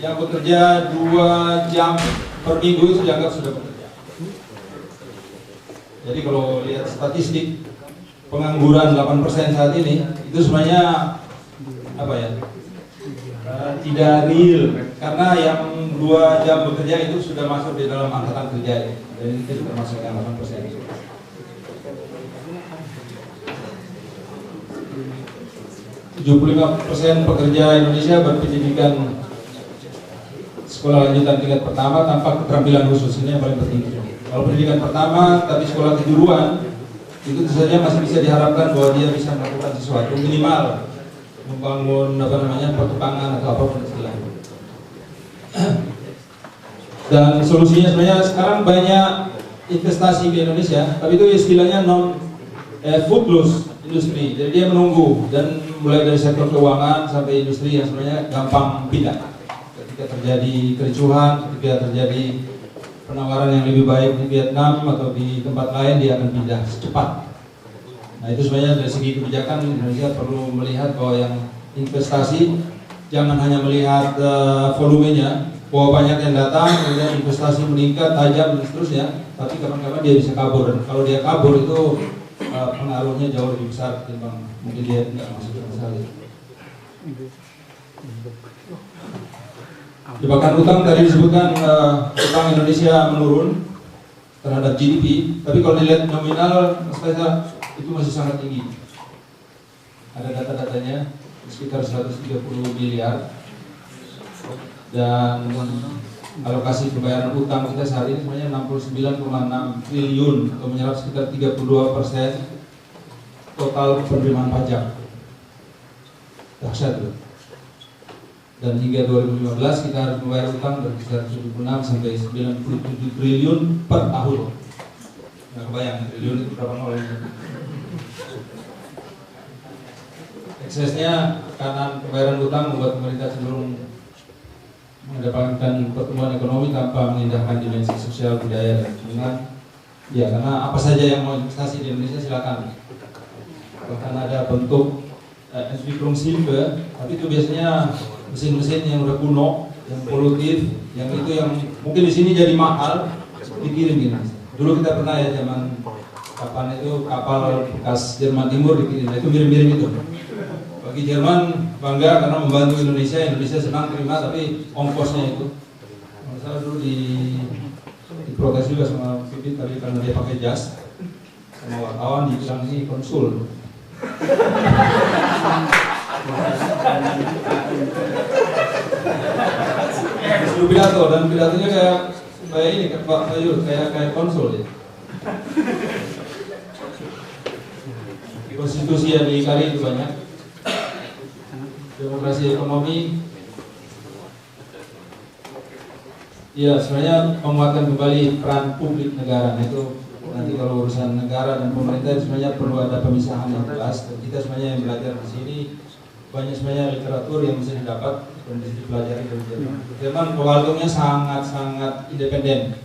yang bekerja 2 jam per minggu itu dianggap sudah bekerja. Jadi kalau lihat statistik pengangguran 8% saat ini itu sebenarnya apa ya? Tidak real, karena yang 2 jam bekerja itu sudah masuk di dalam angkatan kerja ya. Dan itu termasuk yang 8%. 75% pekerja Indonesia berpendidikan sekolah lanjutan tingkat pertama tanpa keterampilan khusus, ini yang paling penting. Kalau pendidikan pertama tapi sekolah kejuruan itu saja masih bisa diharapkan bahwa dia bisa melakukan sesuatu, minimal membangun apa namanya pertukangan atau apapun istilahnya. Dan solusinya sebenarnya sekarang banyak investasi di Indonesia, tapi itu istilahnya foodless industri. Jadi dia menunggu, dan mulai dari sektor keuangan sampai industri yang sebenarnya gampang pindah. Ketika terjadi kericuhan, ketika terjadi penawaran yang lebih baik di Vietnam atau di tempat lain, dia akan pindah secepat. Nah itu sebenarnya dari segi kebijakan Indonesia perlu melihat bahwa yang investasi jangan hanya melihat volumenya, bahwa banyak yang datang, kemudian investasi meningkat tajam dan seterusnya, tapi kapan-kapan dia bisa kabur. Dan kalau dia kabur itu pengaruhnya jauh lebih besar ketimbang mungkin dia tidak masuk ke sekali. Jebakan utang tadi disebutkan, utang Indonesia menurun terhadap GDP, tapi kalau dilihat nominal saya itu masih sangat tinggi. Ada data-datanya sekitar 130 miliar, dan alokasi pembayaran utang kita saat ini sebenarnya 69,6 triliun atau menyerap sekitar 32% total penerimaan pajak. Dahsyat loh. Dan hingga 2015 kita harus membayar utang berkisar 76 sampai 97 triliun per tahun. Nggak kebayang triliun itu berapa nol ya. Eksesnya tekanan pembayaran utang membuat pemerintah cenderung mengedepankan pertumbuhan ekonomi tanpa mengindahkan dimensi sosial, budaya, dan lingkungan. Ya, karena apa saja yang mau investasi di Indonesia silakan. Bahkan ada bentuk Entwicklungshilfe, tapi itu biasanya mesin-mesin yang udah kuno, yang polutif, yang itu yang mungkin di sini jadi mahal, dikirim gini. Dulu kita pernah ya zaman kapan itu kapal bekas Jerman Timur dikirim, itu mirip-mirip itu. Bagi Jerman bangga karena membantu Indonesia, Indonesia senang terima, tapi ongkosnya itu. Masalah dulu diprotes juga sama Pipit tadi karena dia pakai jas, sama wartawan dibilang ini konsul. Disuruh pidato dan pidatonya kayak ini Pak Sayur, kayak konsul ya. Konstitusi yang diingkari itu banyak. Demokrasi ekonomi, ya sebenarnya menguatkan kembali peran publik negara. Itu nanti kalau urusan negara dan pemerintah sebenarnya perlu ada pemisahan yang jelas. Dan kita sebenarnya yang belajar di sini banyak sebenarnya literatur yang bisa didapat dan bisa dipelajari dari Jerman. Jerman Verwaltungnya sangat independen.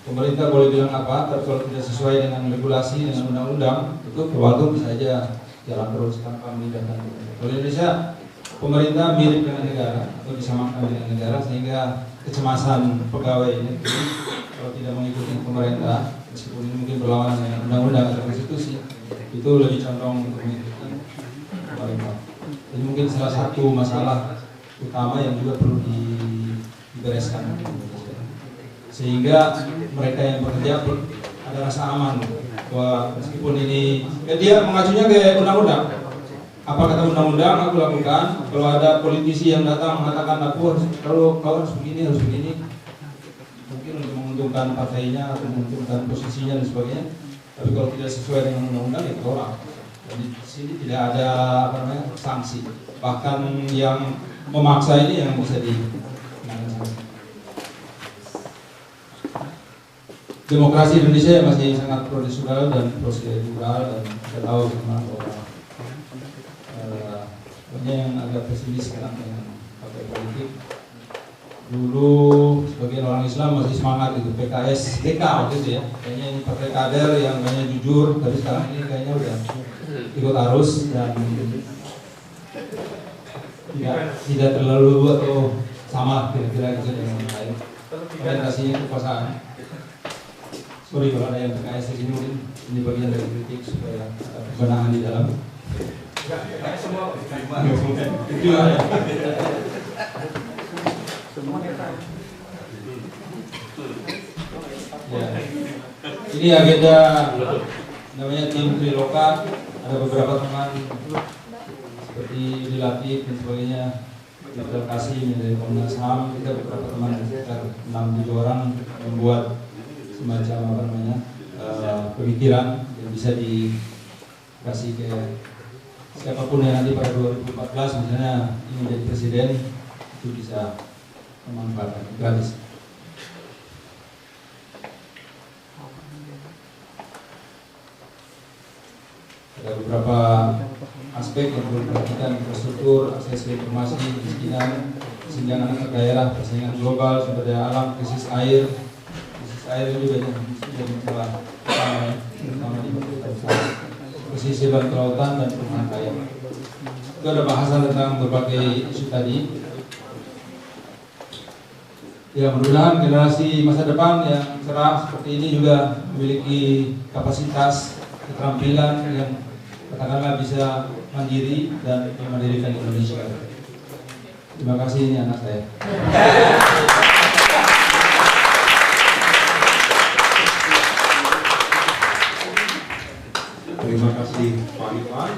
Pemerintah boleh bilang apa, tapi kalau tidak sesuai dengan regulasi, dengan undang-undang, itu Verwaltung bisa aja jalan terus tanpa mengindahkan. Kalau Indonesia, pemerintah mirip dengan negara atau disamakan dengan negara, sehingga kecemasan pegawai ini kalau tidak mengikuti pemerintah, meskipun ini mungkin berlawanan dengan undang-undang atau konstitusi, itu lebih condong untuk mengikuti pemerintah. Ini mungkin salah satu masalah utama yang juga perlu dibereskan, sehingga mereka yang bekerja pun ada rasa aman bahwa meskipun ini dia mengacunya ke undang-undang, apa kata undang-undang aku lakukan. Kalau ada politisi yang datang mengatakan aku harus, kalau kau harus begini, mungkin untuk menguntungkan partainya atau menguntungkan posisinya dan sebagainya, tapi kalau tidak sesuai dengan undang-undang ya tolak. Jadi di sini tidak ada sanksi, bahkan yang memaksa ini yang bisa dikenakan sanksi. Demokrasi Indonesia masih sangat prosedural dan dan kita tahu memang bahwa banyak yang agak pesimis sekarang dengan partai politik. Dulu sebagian orang Islam masih semangat itu PKS, DK waktu itu ya. Kayaknya ini partai kader yang banyak jujur, tapi sekarang ini kayaknya udah ikut arus dan tidak terlalu atau sama kira-kira gitu dengan yang lain. Orientasinya kekuasaan. Sorry kalau ada yang PKS di sini, mungkin ini bagian dari kritik supaya ada kebenaran di dalam. Ya. Ini agenda namanya tim Triloka, ada beberapa teman seperti dilatih dan sebagainya, kita kasih dari Komnas HAM, kita beberapa teman sekitar 6-7 orang membuat semacam apa namanya pemikiran yang bisa dikasih ke siapapun yang nanti pada 2014 misalnya ingin menjadi presiden, itu bisa memanfaatkan gratis. Ada beberapa aspek yang perlu diperhatikan: infrastruktur, akses ke informasi, kemiskinan, kesenjangan antar daerah, persaingan global, sumber daya alam, krisis air. Krisis air ini juga jadi masalah utama di pesisir dan kelautan dan perumahan rakyat. Itu ada bahasan tentang berbagai isu tadi. Ya, mudah-mudahan generasi masa depan yang cerah seperti ini juga memiliki kapasitas, keterampilan yang katakanlah bisa mandiri dan memandirikan Indonesia. Terima kasih, ini anak saya. Terima kasih Pak Iwan.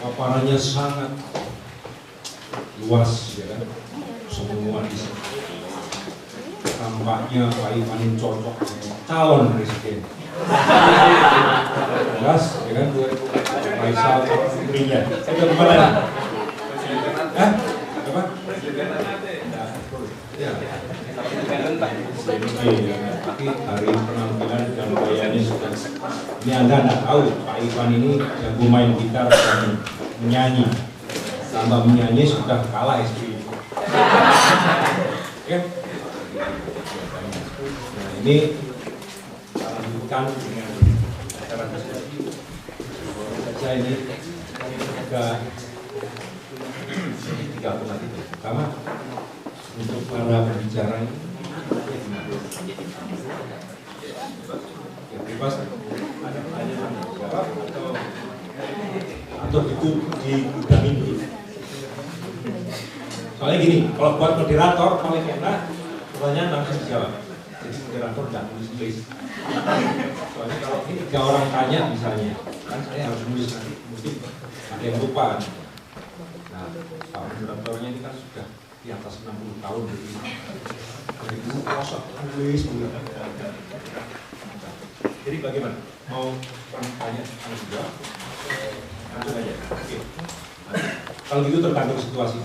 Paparannya sangat luas, ya kan? semua di sini. Tampaknya Pak Ivan ini cocok calon presiden. Jelas, ya kan? Faisal Ria. Itu gimana? Hah? Apa? Ya. Tapi hari penampilan dan gayanya sudah. Ini Anda tidak tahu, Pak Ivan ini jago main gitar dan menyanyi. Tambah menyanyi sudah kalah SBY. Ya. Nah, ini lanjutkan dengan acara diskusi. Saja ini tiga poin itu. Pertama, untuk para berbicara ini ya bebas atau digudangin dulu. Soalnya gini, kalau buat moderator paling enak pertanyaan langsung dijawab. Jadi moderator tidak nulis. Soalnya kalau ini 3 orang tanya misalnya, kan saya harus nulis nanti, mungkin ada yang lupa. Nah, Pak moderatornya ini kan sudah di atas 60 tahun jadi itu kosong nulis. Jadi bagaimana? Mau tanya langsung jawab? Langsung aja. Oke. Kalau gitu tergantung situasi.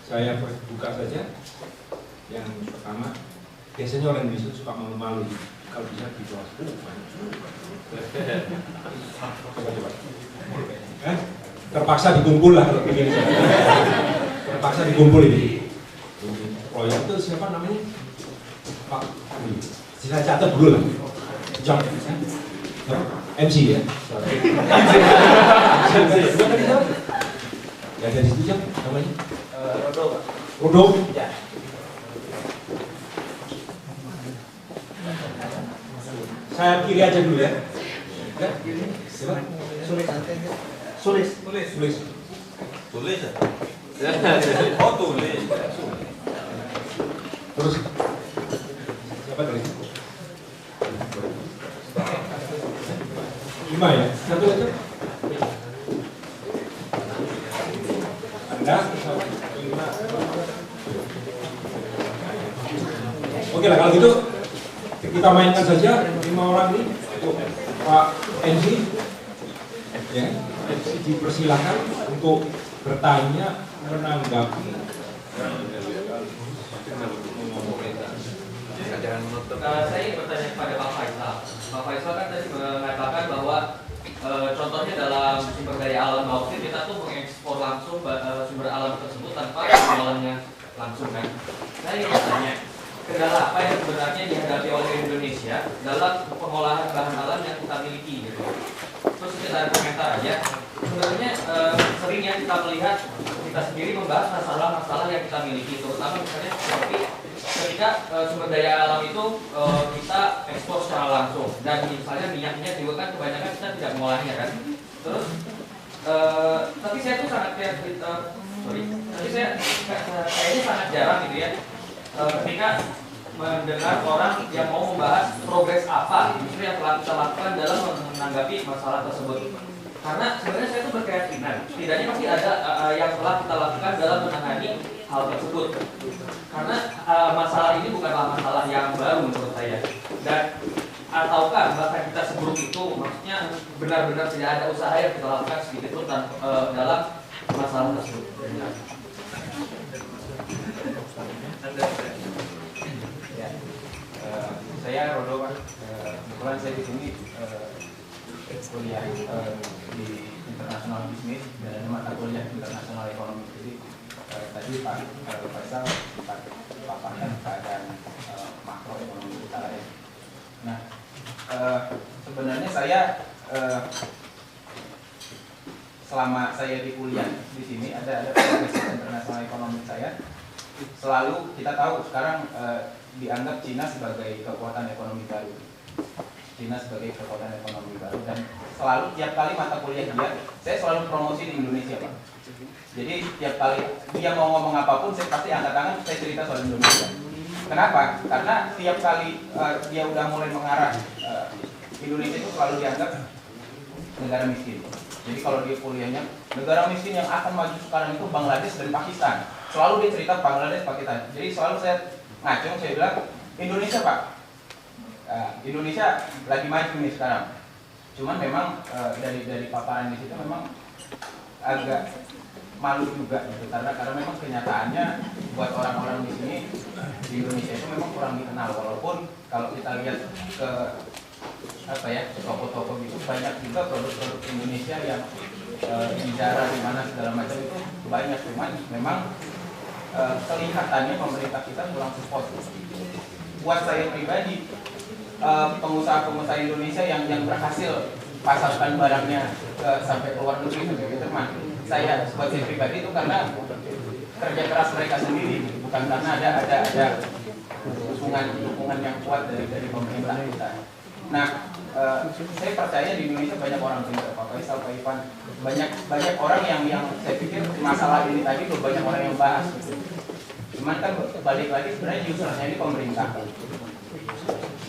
Saya buka saja. Yang pertama, biasanya orang Indonesia suka malu-malu. Kalau bisa di bawah. Coba. Terpaksa dikumpul lah kalau begini. Terpaksa dikumpul ini. Proyek itu siapa namanya? Pak. Saya catat dulu lah. Jam. MC ya. Ya dari situ Jam namanya. Rodo. Ya. Saya kiri aja dulu ya. Siapa? Sulis. Oh tulis. Terus siapa tadi? 5 ya? Satu aja. Anda? Oke lah kalau gitu kita mainkan saja 5 orang ini. Pak NC ya, dipersilakan untuk bertanya, menanggapi. Saya ingin bertanya kepada Pak Faisal. Pak Faisal kan tadi mengatakan bahwa contohnya dalam sumber daya alam bauksit kita tuh mengekspor langsung sumber alam tersebut tanpa pengelolaan langsung kan. Saya ingin bertanya, kendala apa yang sebenarnya dihadapi oleh Indonesia dalam pengolahan bahan alam yang kita miliki gitu. Terus kita komentar aja. Sebenarnya sering ya kita melihat kita sendiri membahas masalah-masalah yang kita miliki, terutama misalnya seperti ketika sumber daya alam itu kita ekspor secara langsung dan misalnya minyaknya juga kan kebanyakan kita tidak mengolahnya kan. Terus tapi saya tuh sangat kayaknya sangat jarang gitu ya ketika mendengar orang yang mau membahas progres apa justru yang telah kita lakukan dalam menanggapi masalah tersebut. Karena sebenarnya saya tuh berkeyakinan setidaknya pasti ada yang telah kita lakukan dalam menangani hal tersebut. Karena masalah ini bukanlah masalah yang baru menurut saya. Dan ataukah bahkan kita seburuk itu, maksudnya benar-benar tidak ada usaha yang kita lakukan sedikit pun dalam masalah tersebut. Ya, saya Rodo Pak. Kebetulan saya di sini kuliah di international business dan mata kuliah international economy. Jadi tadi Pak Faisal paparkan keadaan makroekonomi utara ya. Nah, sebenarnya saya selama saya di kuliah di sini ada profesor international economy saya selalu kita tahu sekarang dianggap Cina sebagai kekuatan ekonomi baru. Cina sebagai kekuatan ekonomi baru dan selalu tiap kali mata kuliah saya selalu promosi di Indonesia Pak. Jadi tiap kali dia mau ngomong apapun saya pasti angkat tangan saya cerita soal Indonesia. Kenapa? Karena tiap kali dia udah mulai mengarah Indonesia itu selalu dianggap negara miskin. Jadi kalau dia kuliahnya negara miskin yang akan maju sekarang itu Bangladesh dan Pakistan. selalu dia cerita Bangladesh, Pakistan. Jadi selalu saya ngacung, saya bilang Indonesia Pak, Indonesia lagi maju nih sekarang. Cuman memang dari paparan di situ memang agak malu juga gitu, karena memang kenyataannya buat orang-orang di sini di Indonesia itu memang kurang dikenal, walaupun kalau kita lihat ke apa ya, toko-toko gitu banyak juga produk-produk Indonesia yang bicara di mana segala macam itu banyak, cuman memang kelihatannya pemerintah kita kurang support. Buat saya pribadi, pengusaha-pengusaha Indonesia yang berhasil pasarkan barangnya sampai ke luar negeri gitu, teman. Buat saya pribadi itu karena kerja keras mereka sendiri, bukan karena ada dukungan yang kuat dari pemerintah kita. Nah, saya percaya di Indonesia banyak orang pintar, Pak Faisal, Pak Ivan, banyak orang yang saya pikir masalah ini tadi belum banyak orang yang bahas. Gitu. Cuman kan balik lagi sebenarnya usernya ini pemerintah.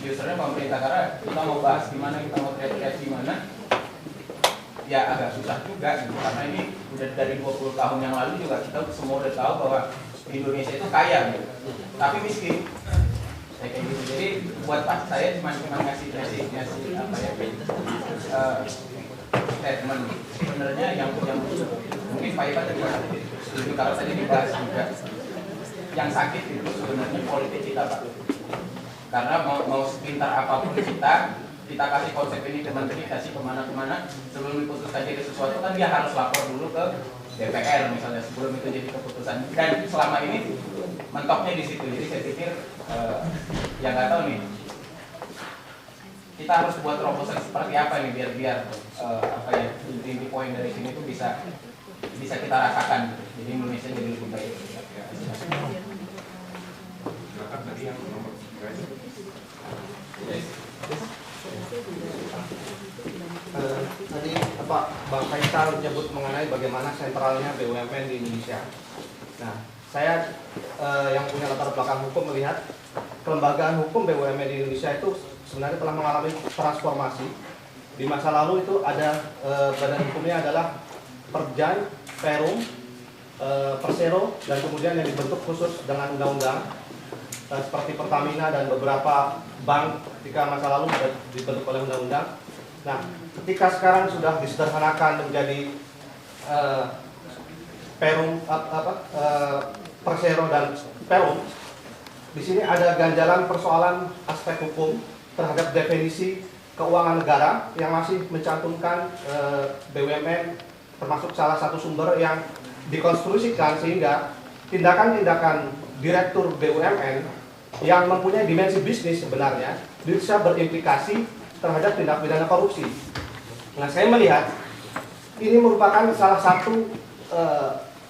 Usernya pemerintah, karena kita mau bahas gimana, kita mau teriak-teriak gimana, ya agak susah juga gitu. Karena ini udah dari 20 tahun yang lalu juga kita semua udah tahu bahwa Indonesia itu kaya gitu, tapi miskin. Kayak gitu. Jadi buat Pak, saya cuma ngasih apa ya, statement sebenarnya yang mungkin Pak Ivan tadi setuju, kalau tadi dibahas juga yang sakit itu sebenarnya politik kita Pak. Karena mau sepintar apapun kita kasih konsep ini ke menteri, kasih kemana-kemana, sebelum diputuskan jadi sesuatu kan dia harus lapor dulu ke DPR misalnya sebelum itu jadi keputusan. Dan selama ini mentoknya di situ. Jadi saya pikir ya nggak tahu nih, kita harus buat terobosan seperti apa nih biar apa ya, inti poin dari sini tuh bisa kita rasakan gitu. Jadi Indonesia jadi lebih baik. Silakan tadi yang nomor 3. Tadi Bang Faisal menyebut mengenai bagaimana sentralnya BUMN di Indonesia. Nah, saya yang punya latar belakang hukum melihat kelembagaan hukum BUMN di Indonesia itu sebenarnya telah mengalami transformasi. Di masa lalu itu ada badan hukumnya adalah Perjan, Perum, Persero, dan kemudian yang dibentuk khusus dengan undang-undang seperti Pertamina dan beberapa bank ketika masa lalu sudah dibentuk oleh undang-undang. Nah, ketika sekarang sudah disederhanakan menjadi Perum, Persero dan Perum, di sini ada ganjalan persoalan aspek hukum terhadap definisi keuangan negara yang masih mencantumkan BUMN termasuk salah satu sumber yang dikonstruksikan, sehingga tindakan-tindakan direktur BUMN yang mempunyai dimensi bisnis sebenarnya bisa berimplikasi terhadap tindak pidana korupsi. Nah, saya melihat ini merupakan salah satu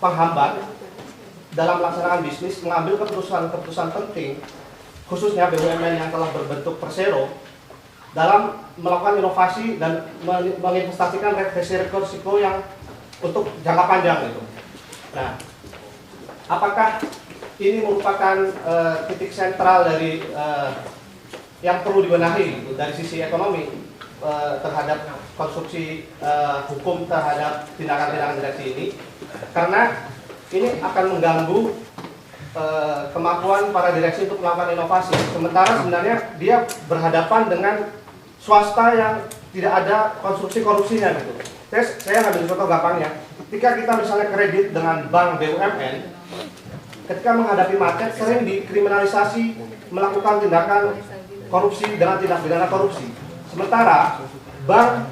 penghambat dalam melaksanakan bisnis, mengambil keputusan penting, khususnya BUMN yang telah berbentuk Persero, dalam melakukan inovasi dan menginvestasikan resiko yang untuk jangka panjang itu. Nah, apakah ini merupakan titik sentral dari yang perlu dibenahi dari sisi ekonomi terhadap konstruksi hukum terhadap tindakan-tindakan direksi ini, karena ini akan mengganggu kemampuan para direksi untuk melakukan inovasi. Sementara sebenarnya dia berhadapan dengan swasta yang tidak ada konstruksi korupsinya gitu. Saya ambil contoh gampangnya. Ketika kita misalnya kredit dengan bank BUMN, ketika menghadapi macet sering dikriminalisasi melakukan tindakan korupsi dengan tindak pidana korupsi. Sementara bank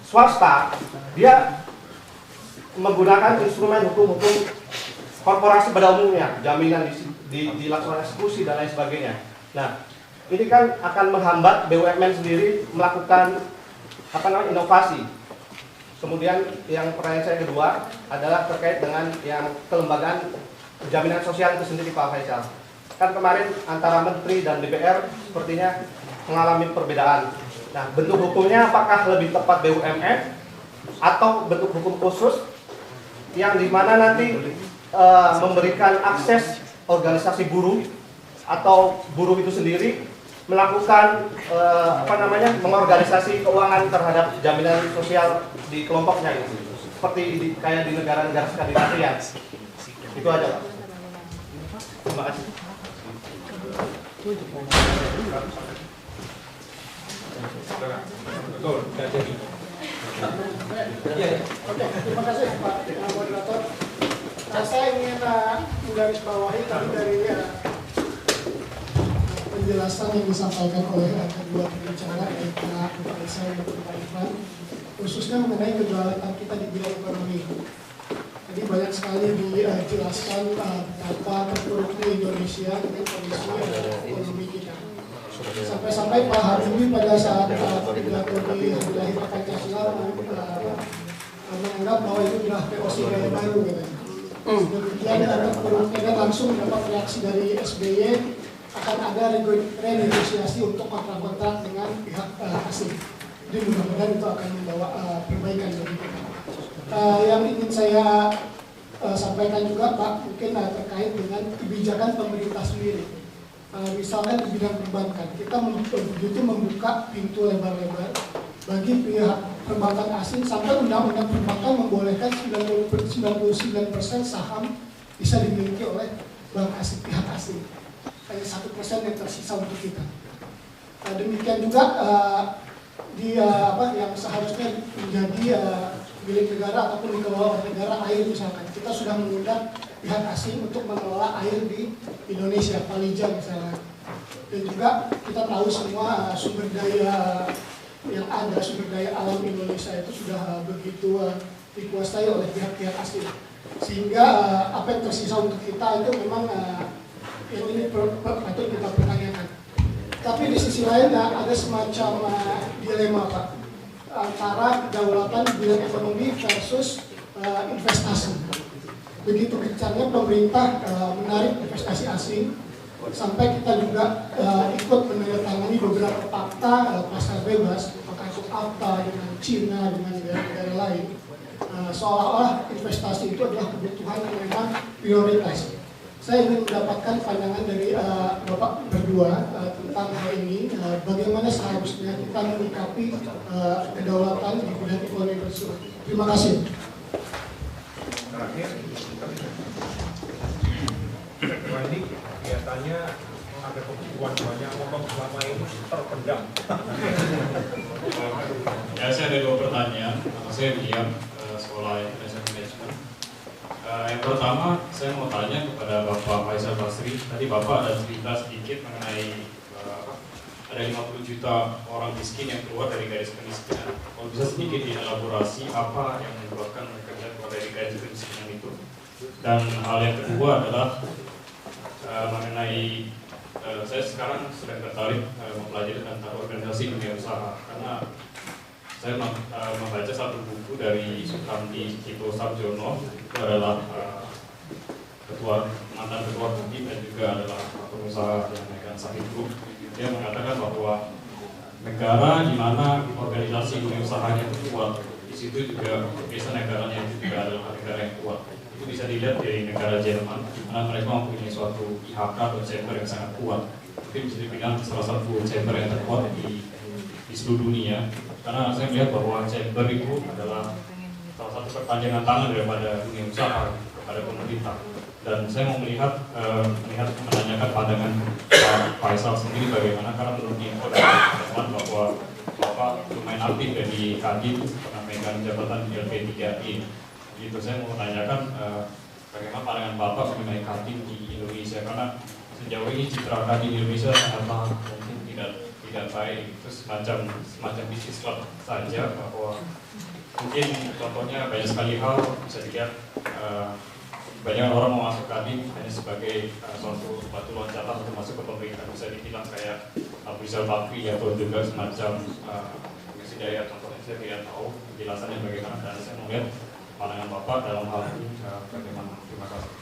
swasta dia menggunakan instrumen hukum-hukum korporasi pada umumnya, jaminan dilakukan eksekusi dan lain sebagainya. Nah, ini kan akan menghambat BUMN sendiri melakukan inovasi. Kemudian yang pertanyaan saya kedua adalah terkait dengan yang kelembagaan jaminan sosial itu sendiri, Pak Faisal. Kan kemarin antara Menteri dan DPR sepertinya mengalami perbedaan. Nah, bentuk hukumnya apakah lebih tepat BUMN atau bentuk hukum khusus yang dimana nanti memberikan akses organisasi buruh atau buruh itu sendiri melakukan mengorganisasi keuangan terhadap jaminan sosial di kelompoknya gitu. Seperti kayak di negara-negara Skandinavia. Itu aja, Pak. Terima kasih. Betul, nggak jadi. Oke, terima kasih Pak Moderator. Saya ingin menggarisbawahi tadi dari penjelasan yang disampaikan oleh kedua pembicara, yaitu Pak Faisal dan Pak Irfan, khususnya mengenai kedaulatan kita di bidang ekonomi. Jadi banyak sekali dijelaskan betapa terpuruknya Indonesia dengan kondisi ekonomi kita. Sampai-sampai Pak Habibie pada saat pidato di Hari Lahir Pancasila menganggap bahwa itu adalah POC gaya baru katanya. Demikian terpuruknya dan langsung mendapat reaksi dari SBY akan ada renegosiasi untuk kontrak-kontrak dengan pihak asing. Jadi mudah-mudahan itu akan membawa perbaikan bagi kita. Yang ingin saya sampaikan juga Pak, mungkin terkait dengan kebijakan pemerintah sendiri. Misalnya di bidang perbankan, kita begitu membuka pintu lebar-lebar bagi pihak perbankan asing sampai undang-undang perbankan membolehkan 99% saham bisa dimiliki oleh bank asing, pihak asing. Hanya 1% yang tersisa untuk kita. Demikian juga yang seharusnya menjadi milik negara ataupun dikelola oleh negara, air misalkan. Kita sudah mengundang pihak asing untuk mengelola air di Indonesia, Palija misalnya. Dan juga kita tahu semua sumber daya yang ada, sumber daya alam Indonesia itu sudah begitu dikuasai oleh pihak-pihak asing. Sehingga apa yang tersisa untuk kita itu memang yang ini patut kita pertanyakan. Tapi di sisi lain ada semacam dilema Pak, antara kedaulatan di bidang ekonomi versus investasi. Begitu kencangnya pemerintah menarik investasi asing, sampai kita juga ikut menandatangani beberapa fakta pasar bebas, apakah itu AFTA dengan Cina, dengan negara-negara lain. Seolah-olah investasi itu adalah kebutuhan yang memang prioritas. Saya ingin mendapatkan pandangan dari Bapak berdua tentang hal ini, bagaimana seharusnya kita menyikapi kedaulatan di bidang ekonomi tersebut. Terima kasih. Terakhir, ini kelihatannya ada kebutuhan banyak ngomong selama ini terpendam. Ya, saya ada 2 pertanyaan. Saya William, Sekolah International Management. Yang pertama, saya mau tanya kepada Bapak Faisal Basri. Tadi Bapak ada cerita sedikit mengenai ada 50 juta orang miskin yang keluar dari garis kemiskinan. Kalau bisa sedikit dielaborasi apa yang menyebabkan mereka keluar dari garis kemiskinan itu. Dan hal yang kedua adalah mengenai saya sekarang sedang tertarik mempelajari tentang organisasi dunia usaha, karena saya membaca satu buku dari Sukamti Cipto Sarjono, itu adalah mantan ketua Kadin dan juga adalah pengusaha yang memegang Sahid Group. Dia mengatakan bahwa negara di mana organisasi dunia usahanya kuat, di situ juga biasa negaranya itu juga adalah negara yang kuat. Itu bisa dilihat dari negara Jerman, di mana mereka mempunyai suatu IHK atau chamber yang sangat kuat. Mungkin bisa dibilang salah satu chamber yang terkuat di seluruh dunia. Karena saya melihat bahwa chamber itu adalah salah satu perpanjangan tangan daripada dunia usaha kepada pemerintah. Dan saya mau menanyakan pandangan Pak Faisal sendiri bagaimana, karena menurut info dari teman bahwa Bapak lumayan aktif di Kadin, pernah megang jabatan di LP3I. Gitu, saya mau tanyakan bagaimana pandangan Bapak mengenai Kadin di Indonesia, karena sejauh ini citra Kadin di Indonesia sangatlah mungkin tidak baik. Itu semacam bisnis club saja, bahwa mungkin contohnya banyak sekali hal bisa dilihat banyak orang mau masuk Kadin hanya sebagai suatu batu loncatan untuk masuk ke pemerintah, bisa dibilang kayak Abu Rizal Bakri atau juga semacam Messi Daya. Contohnya saya tidak tahu penjelasannya bagaimana, dan saya mau lihat pandangan Bapak dalam hal ini bagaimana. Terima kasih.